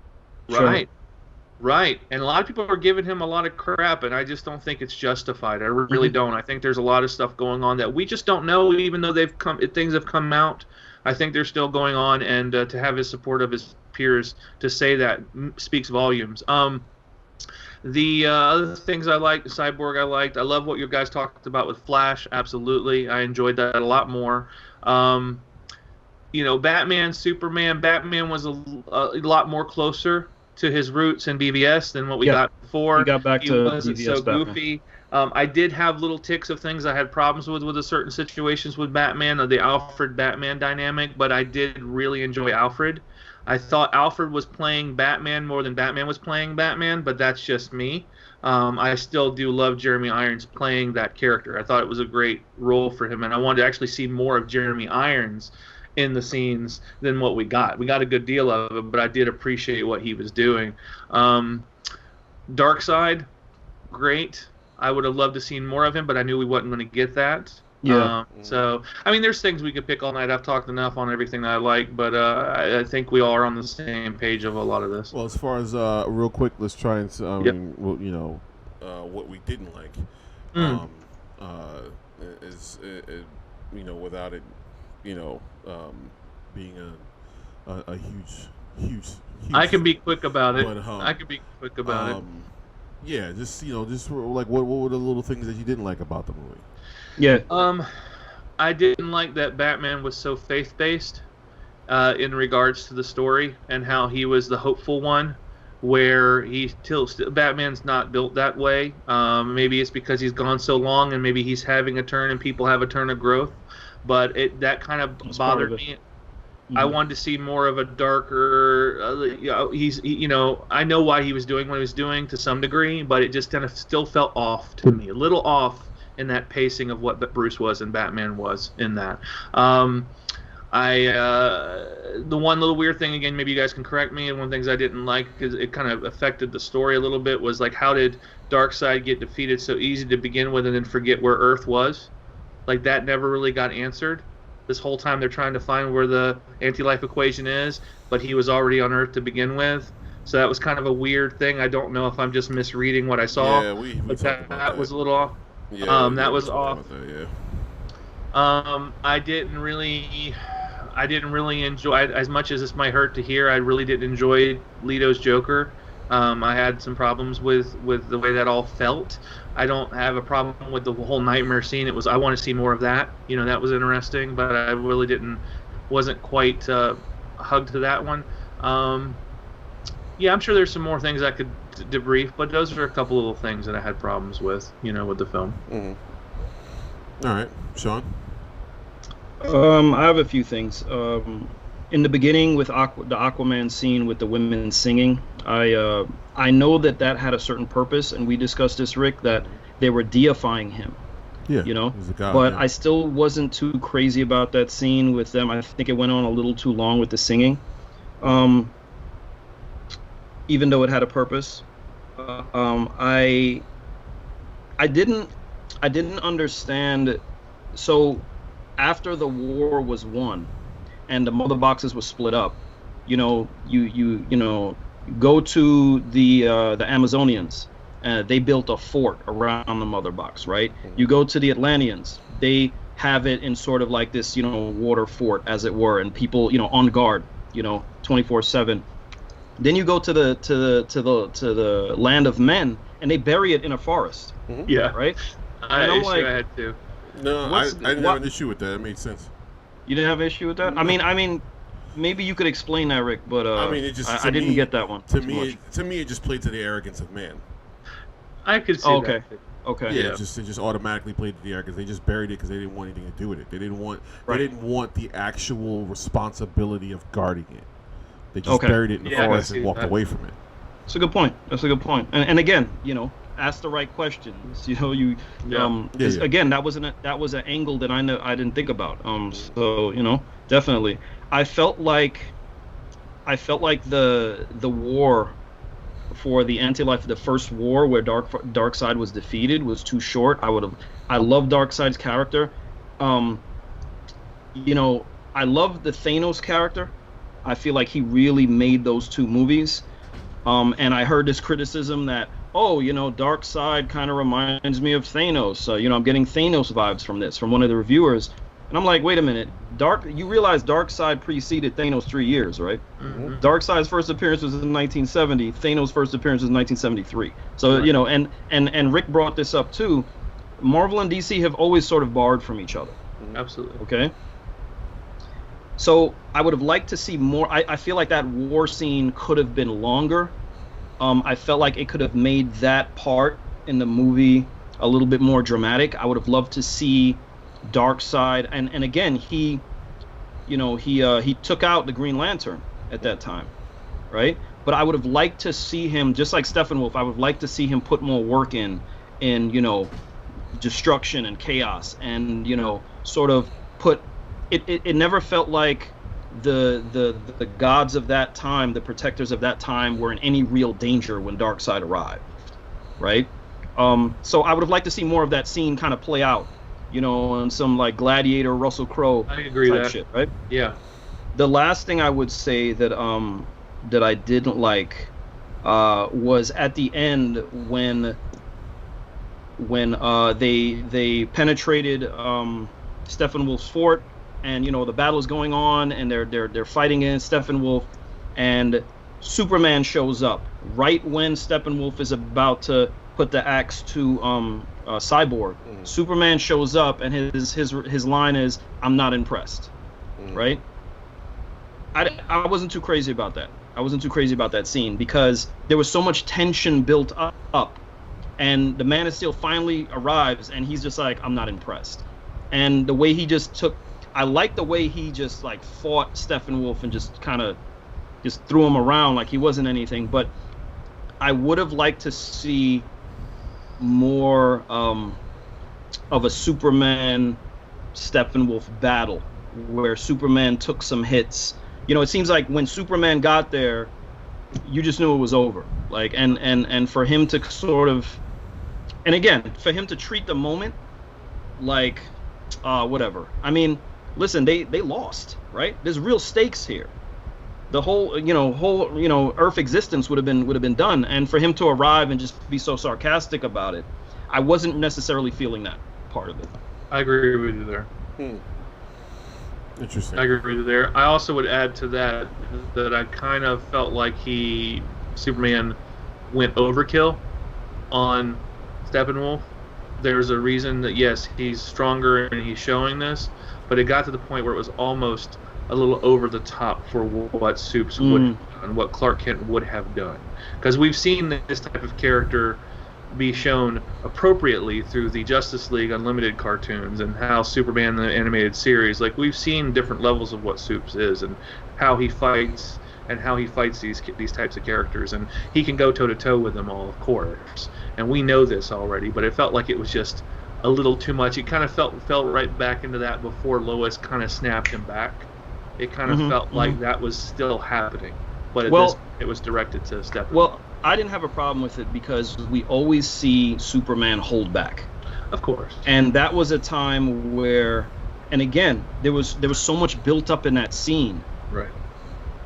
Right, and a lot of people are giving him a lot of crap, and I just don't think it's justified. I really don't. I think there's a lot of stuff going on that we just don't know, even though things have come out. I think they're still going on, and to have his support of his peers to say that speaks volumes. The other things I liked, Cyborg I liked. I love what you guys talked about with Flash. Absolutely, I enjoyed that a lot more. Batman, Superman. Batman was a lot more closer to his roots in BVS than what we got before. He got back to wasn't BVS so Batman. goofy. I did have little ticks of things I had problems with certain situations with Batman, the Alfred Batman dynamic, but I did really enjoy Alfred. I thought Alfred was playing Batman more than Batman was playing Batman, but that's just me. I still do love Jeremy Irons playing that character. I thought it was a great role for him, and I wanted to actually see more of Jeremy Irons in the scenes than what we got. We got a good deal of it, but I did appreciate what he was doing. Darkseid, great. I would have loved to seen more of him, but I knew we wasn't going to get that. So, I mean, there's things we could pick all night. I've talked enough on everything that I like, but I think we all are on the same page of a lot of this. Well, as far as real quick, let's try and what we didn't like. Without it, being a huge. I can be quick about it. I can be quick about it. Yeah, just like what were the little things that you didn't like about the movie? Yeah. I didn't like that Batman was so faith-based in regards to the story and how he was the hopeful one, where Batman's not built that way. Maybe it's because he's gone so long, and maybe he's having a turn, and people have a turn of growth. But that kind of bothered me. I wanted to see more of a darker. I know why he was doing what he was doing to some degree, but it just kind of still felt off to me, a little off in that pacing of what Bruce was and Batman was in that. The one little weird thing, again, maybe you guys can correct me, and one of the things I didn't like, because it kind of affected the story a little bit, was like, how did Darkseid get defeated so easy to begin with and then forget where Earth was? Like, that never really got answered. This whole time they're trying to find where the anti-life equation is, but he was already on Earth to begin with. So that was kind of a weird thing. I don't know if I'm just misreading what I saw. Yeah, we that was a little off. Yeah, that was off. That, yeah. I didn't really enjoy, as much as this might hurt to hear, I really didn't enjoy Leto's Joker. I had some problems with the way that all felt. I don't have a problem with the whole nightmare scene. I want to see more of that. That was interesting, but I really wasn't quite hugged to that one. Yeah, I'm sure there's some more things I could debrief, but those are a couple little things that I had problems with, with the film. Mm-hmm. All right, Sean? I have a few things. In the beginning with the Aquaman scene with the women singing, I know that had a certain purpose, and we discussed this, Rick, that they were deifying him. Yeah, he's a god, but yeah. I still wasn't too crazy about that scene with them. I think it went on a little too long with the singing, even though it had a purpose. I didn't understand. So after the war was won and the mother boxes were split up, you go to the Amazonians. They built a fort around the mother box, right? You go to the Atlanteans. They have it in sort of like this, water fort, as it were, and people, on guard, 24/7. Then you go to the land of men, and they bury it in a forest. Mm-hmm. Yeah, right. And I'm like, I had to. No, I didn't have an issue with that. It made sense. You didn't have an issue with that? I mean, maybe you could explain that, Rick. But I didn't get that one. To me, it just played to the arrogance of man. I could see that. Okay. Yeah, it just automatically played to the arrogance. They just buried it because they didn't want anything to do with it. They didn't want the actual responsibility of guarding it. They just buried it in the forest and walked away from it. That's a good point. And again, ask the right questions. Again, that was an angle that I didn't think about. So definitely, I felt like the war for the anti-life, the first war where Darkseid was defeated, was too short. I love Darkseid's character. I love the Thanos character. I feel like he really made those two movies. And I heard this criticism that, Darkseid kind of reminds me of Thanos. I'm getting Thanos vibes from one of the reviewers. And I'm like, wait a minute. You realize Darkseid preceded Thanos 3 years, right? Mm-hmm. Darkseid's first appearance was in 1970. Thanos' first appearance was in 1973. So, right. And Rick brought this up too. Marvel and DC have always sort of borrowed from each other. Absolutely. Okay? So I would have liked to see more. I feel like that war scene could have been longer. I felt like it could have made that part in the movie a little bit more dramatic. I would have loved to see Darkseid, and again, he took out the Green Lantern at that time, right? But I would have liked to see him, just like Steppenwolf, I would have liked to see him put more work in destruction and chaos, and sort of put it never felt like the gods of that time, the protectors of that time, were in any real danger when Darkseid arrived, right? So I would have liked to see more of that scene kind of play out, on some like Gladiator, Russell Crowe type shit, right? Yeah. The last thing I would say that I didn't like was at the end when they penetrated Steppenwolf's fort, and the battle is going on, and they're fighting against Steppenwolf, and Superman shows up right when Steppenwolf is about to put the axe to Cyborg. Mm-hmm. Superman shows up, and his line is, "I'm not impressed." Mm-hmm. Right? I wasn't too crazy about that. I wasn't too crazy about that scene because there was so much tension built up, and the Man of Steel finally arrives, and he's just like, "I'm not impressed." And the way he just I like the way he just like fought Steppenwolf and just kind of just threw him around like he wasn't anything. But I would have liked to see more of a Superman Steppenwolf battle where Superman took some hits. It seems like when Superman got there, you just knew it was over. Like, and for him to sort of, and again, for him to treat the moment like whatever. I mean, listen, they lost, right? There's real stakes here. The whole Earth existence would have been done, and for him to arrive and just be so sarcastic about it, I wasn't necessarily feeling that part of it. I agree with you there. Interesting. I agree with you there. I also would add to that I kind of felt like Superman went overkill on Steppenwolf. There's a reason that, yes, he's stronger and he's showing this, but it got to the point where it was almost a little over the top for what Supes would have done, what Clark Kent would have done. Because we've seen this type of character be shown appropriately through the Justice League Unlimited cartoons and how Superman the animated series, like, we've seen different levels of what Supes is and how he fights these types of characters, and he can go toe to toe with them all, of course. And we know this already, but it felt like it was just a little too much. It kind of fell right back into that before Lois kind of snapped him back. It kind of felt like that was still happening, but it was directed to Steppenwolf. Well, I didn't have a problem with it because we always see Superman hold back. Of course. And that was a time where, and again, there was so much built up in that scene. Right.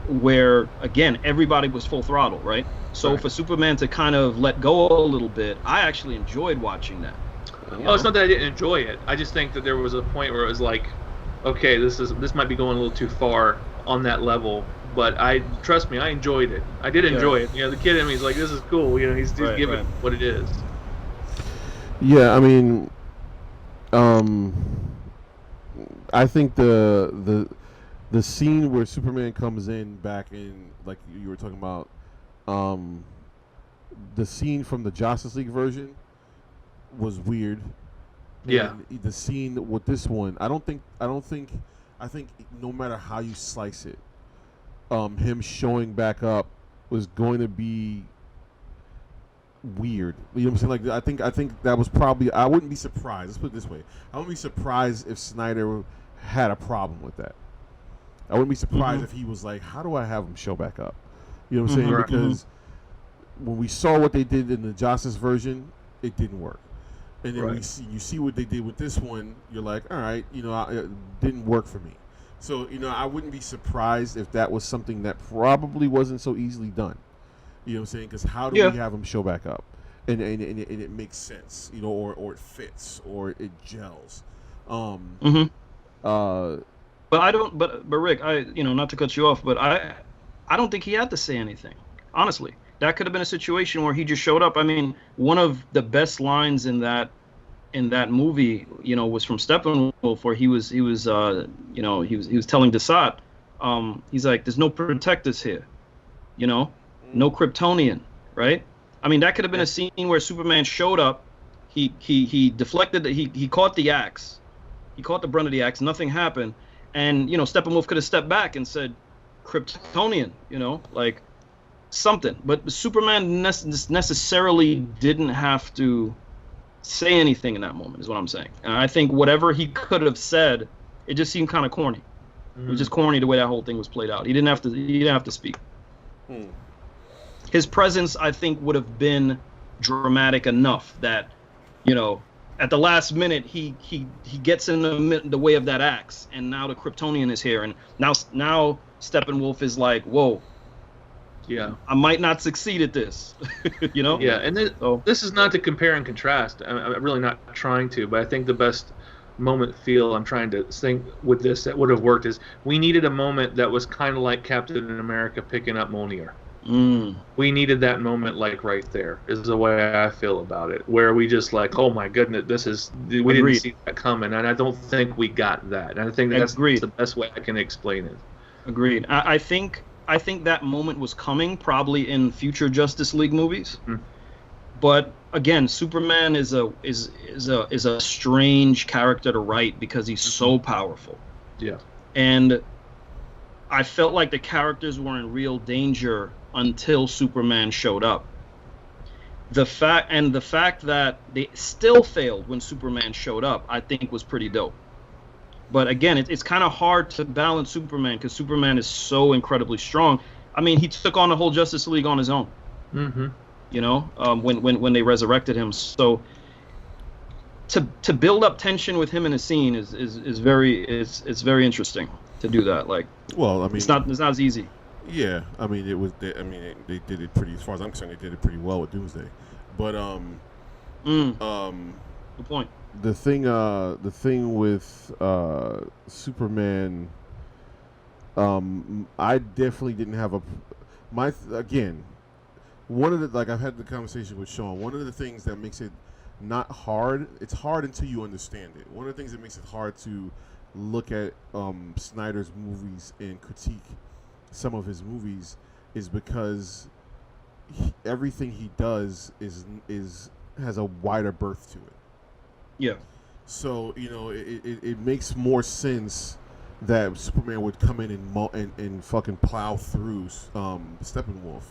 Where, again, everybody was full throttle, right? So for Superman to kind of let go a little bit, I actually enjoyed watching that. It's not that I didn't enjoy it. I just think that there was a point where it was like, okay, this might be going a little too far on that level. But trust me, I enjoyed it. I did enjoy it. The kid in me is like, this is cool. He's giving it what it is. Yeah, I mean, I think the scene where Superman comes in back in, like you were talking about, the scene from the Justice League version was weird. Yeah. And the scene with this one, I think no matter how you slice it, him showing back up was going to be weird. You know what I'm saying? Like, I think that was probably, I wouldn't be surprised. Let's put it this way. I wouldn't be surprised if Snyder had a problem with that. I wouldn't be surprised if he was like, how do I have him show back up? You know what I'm saying? Right. Because when we saw what they did in the Justice version, it didn't work. And then you see what they did with this one, you're like, all right, it didn't work for me. So, I wouldn't be surprised if that was something that probably wasn't so easily done. You know what I'm saying? Because how do we have him show back up? And it makes sense, or it fits, or it gels. But I don't. But Rick, not to cut you off, but I don't think he had to say anything. Honestly, that could have been a situation where he just showed up. I mean, one of the best lines in that movie, was from Steppenwolf, where he was telling Desaad, he's like, "There's no protectors here, no Kryptonian, right?" I mean, that could have been a scene where Superman showed up, he deflected, he caught the axe, he caught the brunt of the axe, nothing happened, and Steppenwolf could have stepped back and said, "Kryptonian," like something. But Superman necessarily didn't have to say anything in that moment, is what I'm saying. And I think whatever he could have said, it just seemed kind of corny. It was just corny the way that whole thing was played out. He didn't have to speak. His presence, I think, would have been dramatic enough that, at the last minute he gets in the way of that axe, and now the Kryptonian is here, and now Steppenwolf is like, whoa. Yeah, I might not succeed at this, Yeah, and this is not to compare and contrast. I'm really not trying to, but I think the best moment feel I'm trying to think with this that would have worked is we needed a moment that was kind of like Captain America picking up Mjolnir. We needed that moment, like right there, is the way I feel about it, where we just like, oh my goodness, we didn't see that coming, and I don't think we got that. And I think that's the best way I can explain it. Agreed. I think that moment was coming probably in future Justice League movies. But again, Superman is a strange character to write because he's so powerful. Yeah. And I felt like the characters were in real danger until Superman showed up. The fact that they still failed when Superman showed up, I think, was pretty dope. But again, it's kind of hard to balance Superman because Superman is so incredibly strong. I mean, he took on the whole Justice League on his own. When they resurrected him. So to build up tension with him in a scene is very interesting to do that. Like, well, I mean, it's not as easy. Yeah, I mean, they did it pretty. As far as I'm concerned, they did it pretty well with Doomsday. But good point. The thing with Superman, I definitely didn't have again, one of the, like I've had the conversation with Sean. One of the things that makes it not hard. It's hard until you understand it. One of the things that makes it hard to look at Snyder's movies and critique some of his movies is because everything he does is has a wider berth to it. Yeah. So it makes more sense that Superman would come in and fucking plow through Steppenwolf,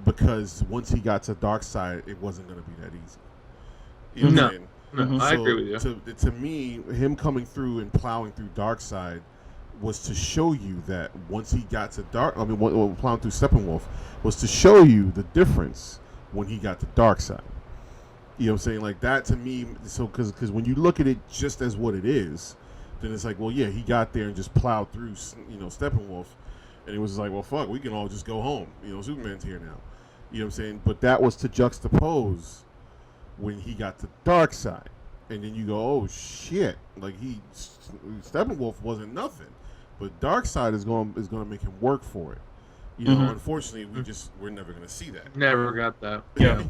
because once he got to Darkseid, it wasn't going to be that easy. You know what I'm saying? No, I agree with you. To me, him coming through and plowing through Darkseid was to show you that once he got to plowing through Steppenwolf was to show you the difference when he got to Darkseid. You know what I'm saying? Like that to me, so because when you look at it just as what it is, then it's like, well, yeah, he got there and just plowed through, Steppenwolf, and it was like, well, fuck, we can all just go home. Superman's here now. You know what I'm saying? But that was to juxtapose when he got to Darkseid, and then you go, oh shit, like Steppenwolf wasn't nothing, but Darkseid is going to make him work for it. Unfortunately, we're never going to see that. Never got that. Yeah.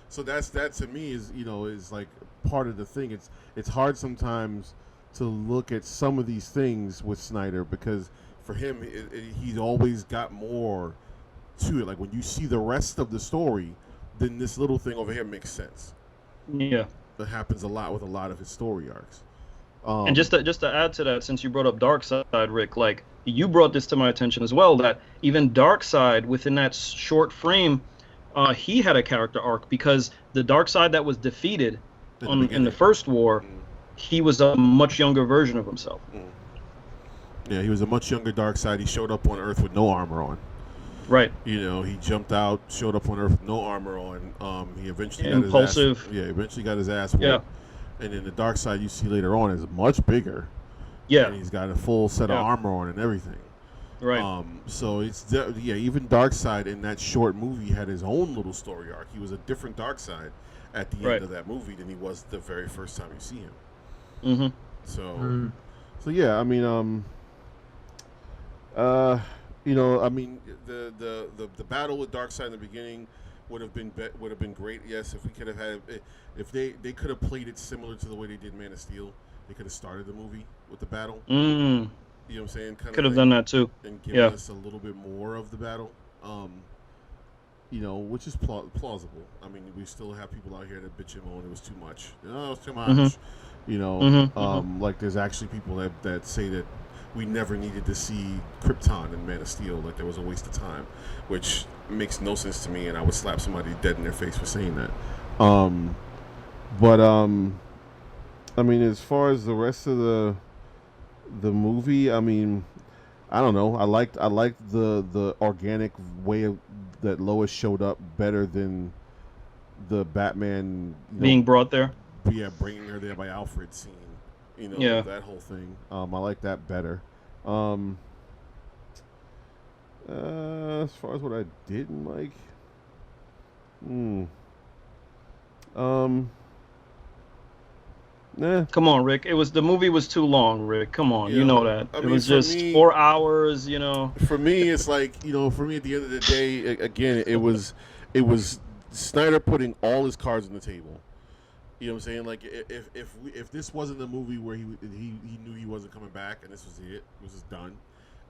So that to me is like part of the thing. It's hard sometimes to look at some of these things with Snyder, because for him he's always got more to it. Like when you see the rest of the story, then this little thing over here makes sense. Yeah. That happens a lot with a lot of his story arcs. And just to add to that, since you brought up Darkseid, Rick, like you brought this to my attention as well, that even Darkseid within that short frame, he had a character arc, because the Darkseid that was defeated in the first war, he was a much younger version of himself. Yeah, he was a much younger Darkseid. He showed up on Earth with no armor on. Right. He jumped out, showed up on Earth with no armor on. He eventually got impulsive. his ass. Yeah, eventually got his ass whooped. Yeah. And then the Darkseid you see later on is much bigger. Yeah. And he's got a full set of armor on and everything. Right. So it's even Darkseid in that short movie had his own little story arc. He was a different Darkseid at the end of that movie than he was the very first time you see him. Mm-hmm. So yeah, I mean, the battle with Darkseid in the beginning would have been great. Yes, if we could have had if they could have played it similar to the way they did Man of Steel, they could have started the movie with the battle. You know what I'm saying? Could have done that too. And given us a little bit more of the battle, which is plausible. I mean, we still have people out here that bitch and moan it was too much. Oh, it's too much. Like there's actually people that say that we never needed to see Krypton in Man of Steel. Like there was a waste of time, which makes no sense to me, and I would slap somebody dead in their face for saying that. I mean, as far as the rest of the movie, I mean, I don't know. I liked the organic way that Lois showed up better than the Batman being brought there. Yeah, bringing her there by Alfred scene. That whole thing. I like that better. As far as what I didn't like, Come on, Rick. The movie was too long, Rick. Come on, you know that. It was just 4 hours, For me, it's like, for me at the end of the day, again, it was Snyder putting all his cards on the table. You know what I'm saying? Like if this wasn't the movie where he knew he wasn't coming back and this was it was just done.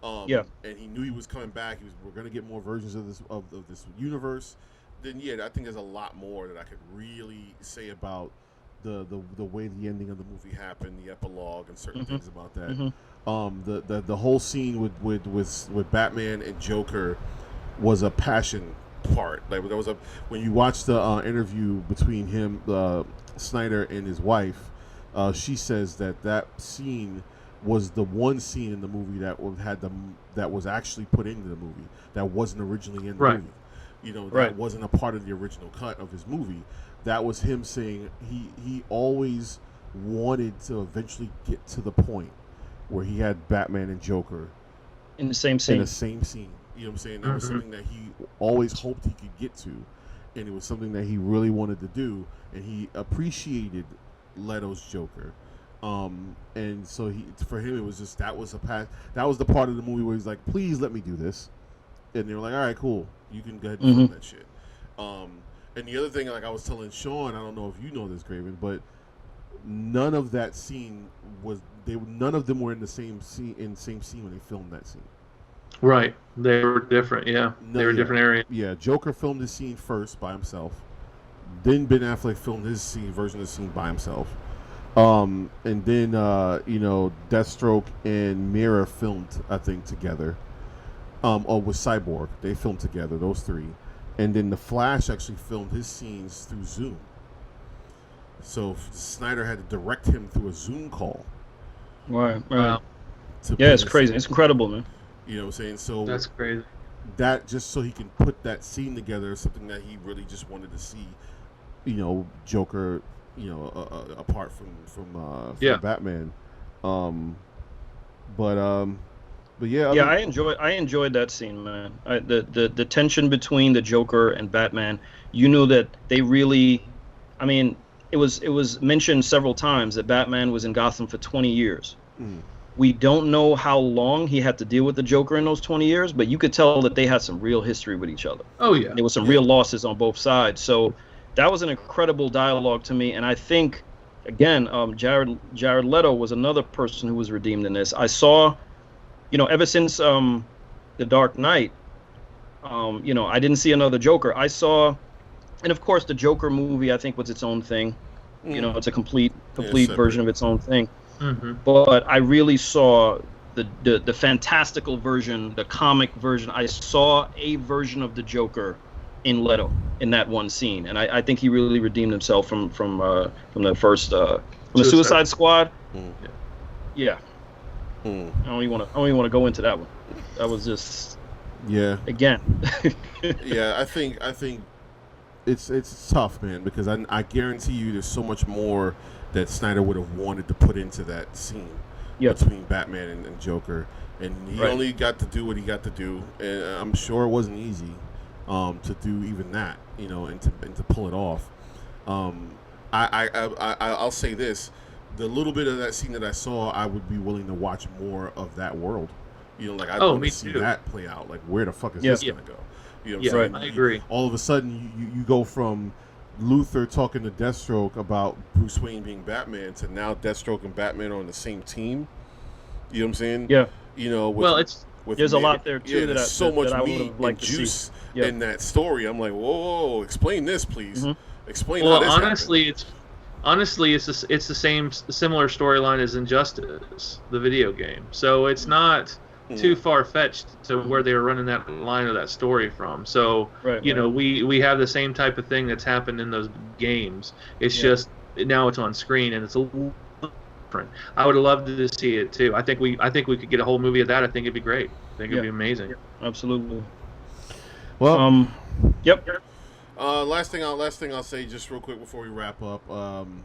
And he knew he was coming back. We're gonna get more versions of this universe. Then I think there's a lot more that I could really say about the way the ending of the movie happened, the epilogue, and certain things about that. The whole scene with Batman and Joker was a passion part. Like there was when you watch the interview between him, Snyder, and his wife, she says that scene was the one scene in the movie that was actually put into the movie that wasn't originally in the movie. That wasn't a part of the original cut of his movie. That was him saying he always wanted to eventually get to the point where he had Batman and Joker in the same scene. You know what I'm saying? That was something that he always hoped he could get to, and it was something that he really wanted to do, and he appreciated Leto's Joker. And so for him, it was just that was the part of the movie where he's like, please let me do this. And they were like, all right, cool. You can go ahead and film that shit. And the other thing, like I was telling Sean, I don't know if you know this, Graven, but none of that scene none of them were in the same scene when they filmed that scene. Right. They were different, yeah. They were different areas. Yeah, Joker filmed his scene first by himself. Then Ben Affleck filmed his version of the scene by himself. And then, Deathstroke and Mira filmed, I think, together. With Cyborg. They filmed together, those three. And then The Flash actually filmed his scenes through Zoom. So Snyder had to direct him through a Zoom call. Right. Yeah, it's crazy. It's incredible, man. You know what I'm saying? So that's crazy. That just so he can put that scene together is something that he really just wanted to see. Joker, apart from Batman. But yeah. I enjoyed that scene, man. The tension between the Joker and Batman. You knew that they really, I mean, it was mentioned several times that Batman was in Gotham for 20 years. Mm. We don't know how long he had to deal with the Joker in those 20 years, but you could tell that they had some real history with each other. Oh yeah. There was some real losses on both sides. So that was an incredible dialogue to me, and I think, again, Jared Leto was another person who was redeemed in this. I saw, ever since The Dark Knight, I didn't see another Joker. I saw, and of course the Joker movie I think was its own thing. It's a complete version of its own thing. Mm-hmm. But I really saw the fantastical version, the comic version. I saw a version of the Joker in Leto in that one scene, and I think he really redeemed himself from the first from the Suicide Squad. Mm. Yeah. Mm. I don't even want to go into that one. That was just again. Yeah, I think it's tough, man, because I guarantee you there's so much more that Snyder would have wanted to put into that scene between Batman and Joker, and he only got to do what he got to do, and I'm sure it wasn't easy to do even that, and to pull it off. I'll say this: the little bit of that scene that I saw, I would be willing to watch more of that world. I want to see that play out. Like, where the fuck is this gonna go? I agree. All of a sudden, you go from Luthor talking to Deathstroke about Bruce Wayne being Batman to now Deathstroke and Batman are on the same team. You know what I'm saying? Yeah. There's a lot there too. There's so much meat and juice in that story. I'm like, whoa, explain this, please. Mm-hmm. Explain how this happened. Honestly, it's the same similar storyline as Injustice, the video game. So it's not too far-fetched to where they were running that line of that story from. So, we have the same type of thing that's happened in those games. It's just now it's on screen and it's a little different. I would love to see it too. I think we could get a whole movie of that. I think it'd be great. I think it'd be amazing. Absolutely. Well, yep. Last thing I'll say just real quick before we wrap up. Man.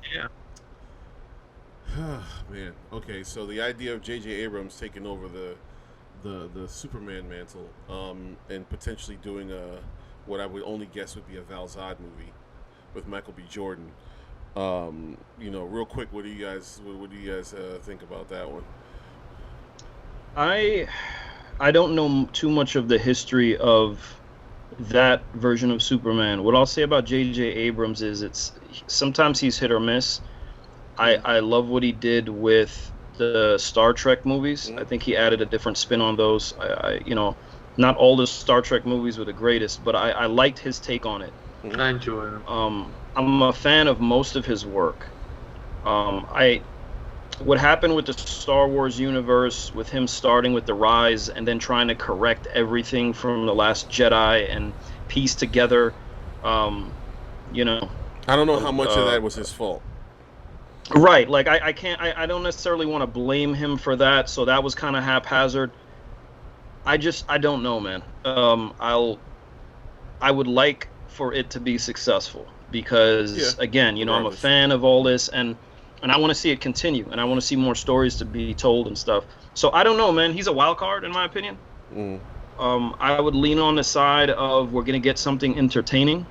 Okay, so the idea of J.J. Abrams taking over the Superman mantle, and potentially doing what I would only guess would be a Val Zod movie with Michael B. Jordan. Real quick, what do you guys think about that one? I don't know too much of the history of that version of Superman. What I'll say about J.J. Abrams is sometimes he's hit or miss. I love what he did with the Star Trek movies. Mm-hmm. I think he added a different spin on those. Not all the Star Trek movies were the greatest, but I liked his take on it. I enjoy them. I'm a fan of most of his work. What happened with the Star Wars universe, with him starting with The Rise and then trying to correct everything from The Last Jedi and piece together, I don't know how much of that was his fault. Right, like I don't necessarily want to blame him for that, so that was kind of haphazard. I don't know, man. I would like for it to be successful because, again, I'm a fan of all this, and I want to see it continue, and I want to see more stories to be told and stuff. So I don't know, man. He's a wild card, in my opinion. Mm. I would lean on the side of we're going to get something entertaining.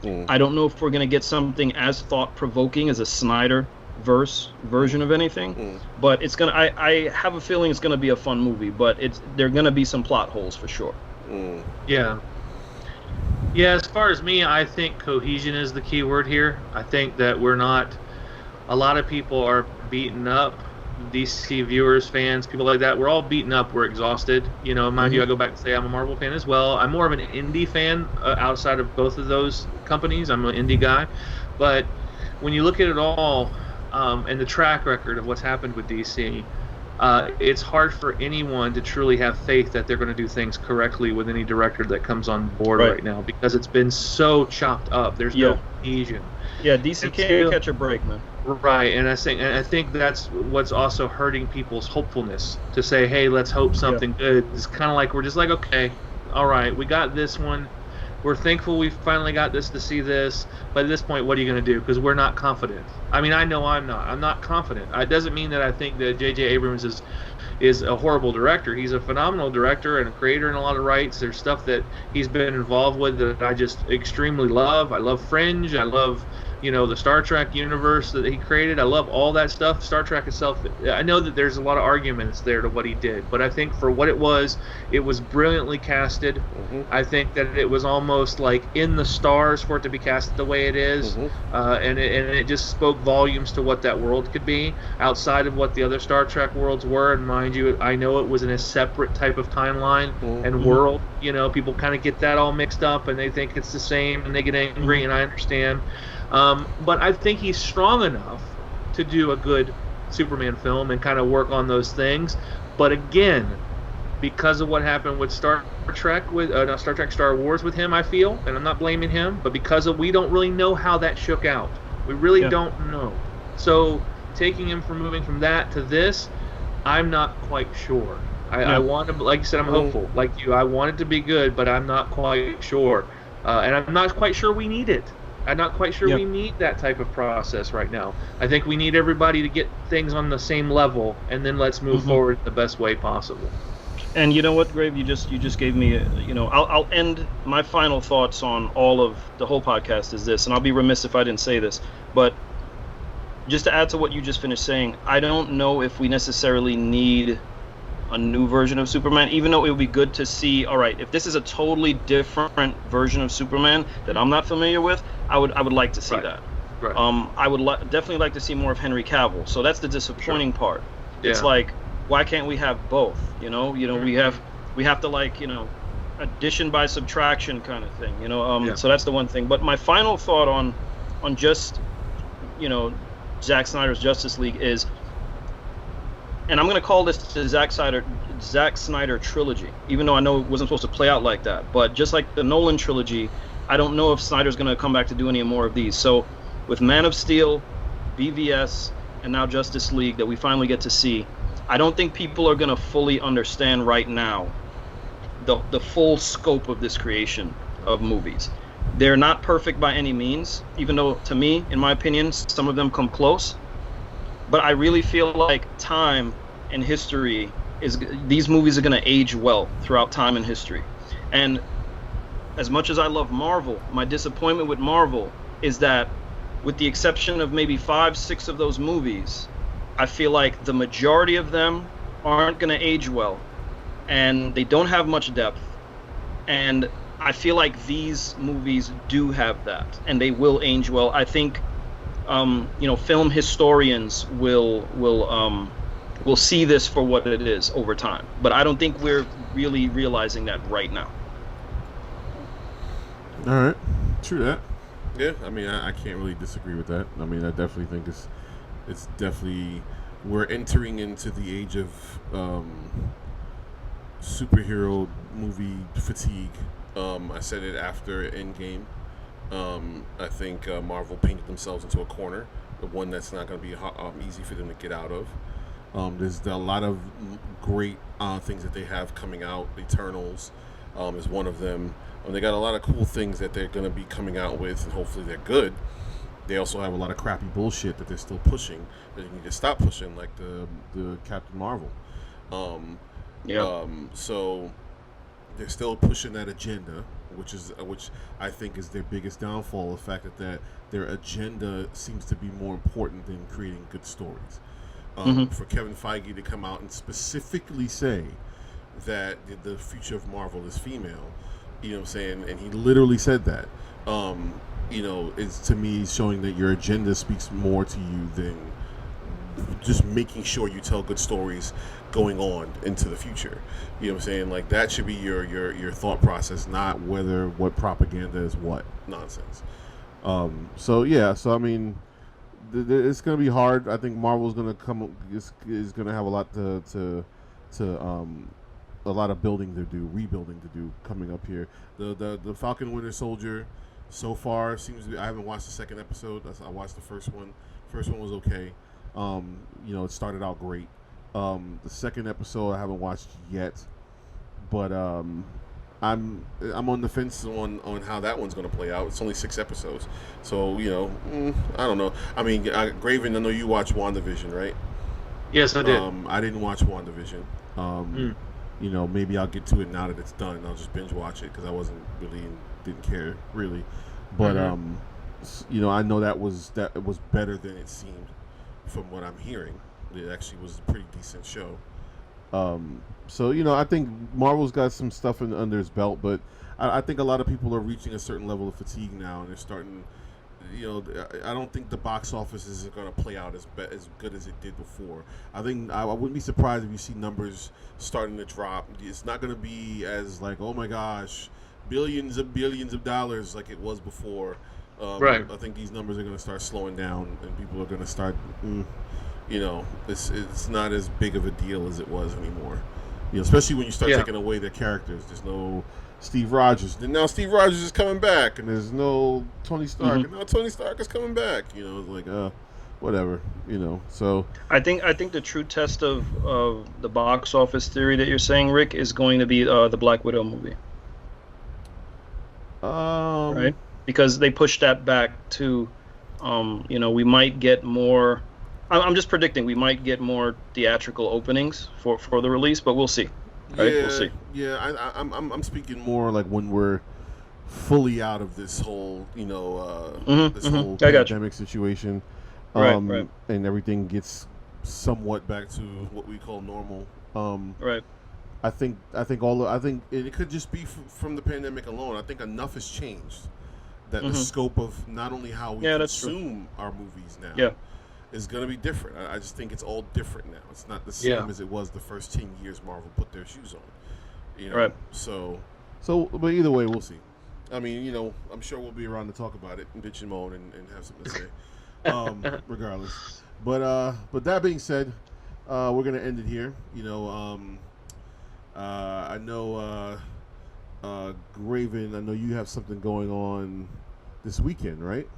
Mm. I don't know if we're going to get something as thought-provoking as a Snyder version of anything, but it's gonna. I have a feeling it's gonna be a fun movie, but there are gonna be some plot holes for sure. Yeah, Yeah, as far as me, I think cohesion is the key word here. I think that we're not. A lot of people are beaten up. DC viewers, fans, people like that. We're all beaten up. We're exhausted. You know, mind you, I go back and say I'm a Marvel fan as well. I'm more of an indie fan outside of both of those companies. I'm an indie guy, but when you look at it all and the track record of what's happened with DC. It's hard for anyone to truly have faith that they're going to do things correctly with any director that comes on board right now, because it's been so chopped up. There's no cohesion. Yeah, DC can't catch a break, man. Right, and I think that's what's also hurting people's hopefulness to say, hey, let's hope something good. It's kind of like we're just like, okay, all right, we got this one. We're thankful we finally got this to see this, but at this point, what are you going to do? Because we're not confident. I mean, I know I'm not. I'm not confident. It doesn't mean that I think that J.J. Abrams is a horrible director. He's a phenomenal director and a creator in a lot of rights. There's stuff that he's been involved with that I just extremely love. I love Fringe. I love, the Star Trek universe that he created. I love all that stuff. Star Trek itself, I know that there's a lot of arguments there to what he did, but I think for what it was brilliantly casted. Mm-hmm. I think that it was almost like in the stars for it to be casted the way it is. Mm-hmm. And it just spoke volumes to what that world could be outside of what the other Star Trek worlds were. And mind you, I know it was in a separate type of timeline and world. People kind of get that all mixed up and they think it's the same and they get angry, and I understand. But I think he's strong enough to do a good Superman film and kind of work on those things. But again, because of what happened with Star Trek Star Wars with him, I feel, and I'm not blaming him, but because we don't really know how that shook out. We really don't know. So taking him from moving from that to this, I'm not quite sure. I want to, like you said, I'm hopeful. Like you, I want it to be good, but I'm not quite sure. And I'm not quite sure we need it. I'm not quite sure we need that type of process right now. I think we need everybody to get things on the same level, and then let's move forward the best way possible. And you know what, Grave? You just gave me, I'll end my final thoughts on all of the whole podcast is this, and I'll be remiss if I didn't say this, but just to add to what you just finished saying, I don't know if we necessarily need a new version of Superman, even though it would be good to see, all right, if this is a totally different version of Superman that I'm not familiar with, I would like to see that. Right. I would definitely like to see more of Henry Cavill. So that's the disappointing part. Yeah. It's like, why can't we have both? We have to addition by subtraction kind of thing. So that's the one thing. But my final thought on just Zack Snyder's Justice League is, and I'm going to call this the Zack Snyder trilogy, even though I know it wasn't supposed to play out like that. But just like the Nolan trilogy, I don't know if Snyder's going to come back to do any more of these. So with Man of Steel, BVS, and now Justice League that we finally get to see, I don't think people are going to fully understand right now the full scope of this creation of movies. They're not perfect by any means, even though, to me, in my opinion, some of them come close. But I really feel like time and history these movies are going to age well throughout time and history. And as much as I love Marvel, my disappointment with Marvel is that, with the exception of maybe 5-6 of those movies, I feel like the majority of them aren't going to age well, and they don't have much depth. And I feel like these movies do have that, and they will age well. I think film historians will see this for what it is over time, but I don't think we're really realizing that right now. All right, true that. Yeah, I mean, I can't really disagree with that. I mean, I definitely think it's definitely, we're entering into the age of superhero movie fatigue. I said it after Endgame. I think Marvel painted themselves into a corner, the one that's not going to be easy for them to get out of. There's a lot of great things that they have coming out. Eternals is one of them. They got a lot of cool things that they're going to be coming out with, and hopefully they're good. They also have a lot of crappy bullshit that they're still pushing that they need to stop pushing, like the Captain Marvel. So they're still pushing that agenda, which I think is their biggest downfall. The fact that their agenda seems to be more important than creating good stories. For Kevin Feige to come out and specifically say that the future of Marvel is female, You know what I'm saying? And he literally said that. You know, it's to me showing that your agenda speaks more to you than just making sure you tell good stories going on into the future. You know what I'm saying? Like, that should be your thought process, not what propaganda is what nonsense. So I mean, it's gonna be hard. I think Marvel's gonna is gonna have a lot to a lot of rebuilding to do coming up here. The Falcon Winter Soldier so far seems to be, I haven't watched the second episode. I watched the first one. First one was okay. You know, it started out great. The second episode I haven't watched yet, but I'm on the fence on how that one's going to play out. It's only 6 episodes, so you know, I don't know. I mean, Graven, I know you watched WandaVision, right? Yes, I did. I didn't watch WandaVision. You know, maybe I'll get to it now that it's done. I'll just binge watch it because I didn't care really. But you know, I know that was better than it seemed from what I'm hearing. It actually was a pretty decent show. So you know, I think Marvel's got some stuff under his belt, but I think a lot of people are reaching a certain level of fatigue now, and they're starting. You know, I don't think the box office is going to play out as good as it did before. I think I wouldn't be surprised if you see numbers starting to drop. It's not going to be as like, oh my gosh, billions of dollars like it was before. Right. I think these numbers are going to start slowing down, and people are going to start. You know, it's not as big of a deal as it was anymore. You know, especially when you start taking away their characters. There's no Steve Rogers. And now Steve Rogers is coming back, and there's no Tony Stark. And now Tony Stark is coming back. You know, it's like whatever. You know, so I think the true test of the box office theory that you're saying, Rick, is going to be the Black Widow movie. Right, because they pushed that back to, you know, we might get more. I'm just predicting we might get more theatrical openings for the release, but we'll see. Right? Yeah, we'll see. Yeah, I'm speaking more like when we're fully out of this whole, you know, this whole pandemic situation, right. and everything gets somewhat back to what we call normal. Right. I think it could just be from the pandemic alone. I think enough has changed that the scope of not only how we consume our movies now is going to be different. I just think it's all different now. It's not the same as it was the first 10 years Marvel put their shoes on. You know? Right. So, but either way, we'll see. I mean, you know, I'm sure we'll be around to talk about it and bitch and moan and have something to say, regardless. But that being said, we're going to end it here. You know, I know, Graven, I know you have something going on this weekend, right?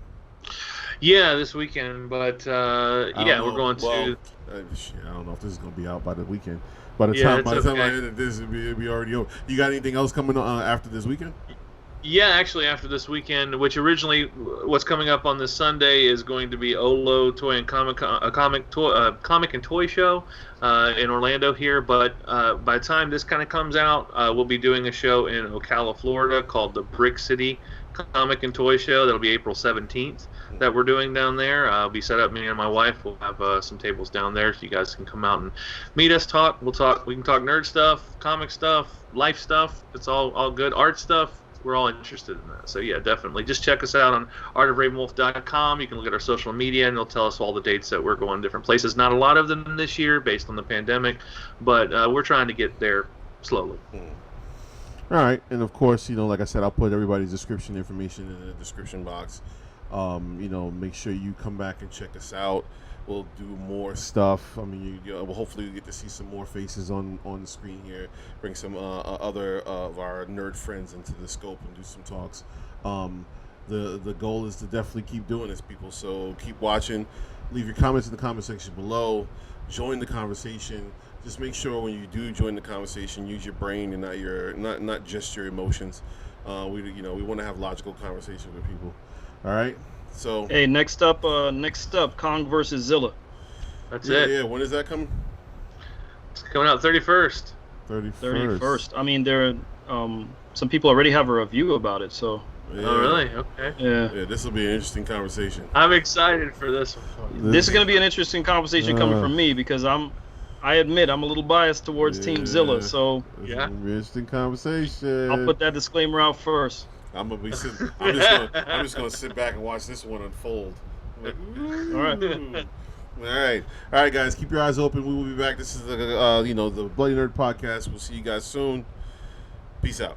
Yeah, this weekend, but we're going to. I don't know if this is going to be out by the weekend. By the time I edit this, it'll be already over. You got anything else coming on after this weekend? Yeah, actually, after this weekend, which originally what's coming up on this Sunday is going to be Olo Toy and Comic and Toy Show in Orlando here. But by the time this kind of comes out, we'll be doing a show in Ocala, Florida, called the Brick City Comic and Toy Show. That'll be April 17th that we're doing down there. I'll be set up, me and my wife. We'll have some tables down there so you guys can come out and meet us, talk. We can talk nerd stuff, comic stuff, life stuff. It's all good. Art stuff. We're all interested in that. So, yeah, definitely. Just check us out on artofravenwolf.com. You can look at our social media, and it'll tell us all the dates that we're going different places. Not a lot of them this year based on the pandemic, but we're trying to get there slowly. All right. And, of course, you know, like I said, I'll put everybody's description information in the description box. You know, make sure you come back and check us out. We'll do more stuff. I mean, well, hopefully we get to see some more faces on the screen here. Bring some other of our nerd friends into the scope and do some talks. The goal is to definitely keep doing this, people. So keep watching. Leave your comments in the comment section below. Join the conversation. Just make sure when you do join the conversation, use your brain and not just your emotions. We want to have logical conversation with people. All right. So hey, next up, Kong versus Zilla. That's it. Yeah. When is that coming? It's coming out 31st. 31st. I mean, there. Some people already have a review about it. So. Yeah. Oh, really? Okay. Yeah. This will be an interesting conversation. I'm excited for this one. This is going to be an interesting conversation coming from me because I'm I admit I'm a little biased towards Team Zilla, so It's gonna be an interesting conversation. I'll put that disclaimer out first. I'm just gonna sit back and watch this one unfold. Like, All right. All right, guys. Keep your eyes open. We will be back. This is the Bloody Nerd Podcast. We'll see you guys soon. Peace out.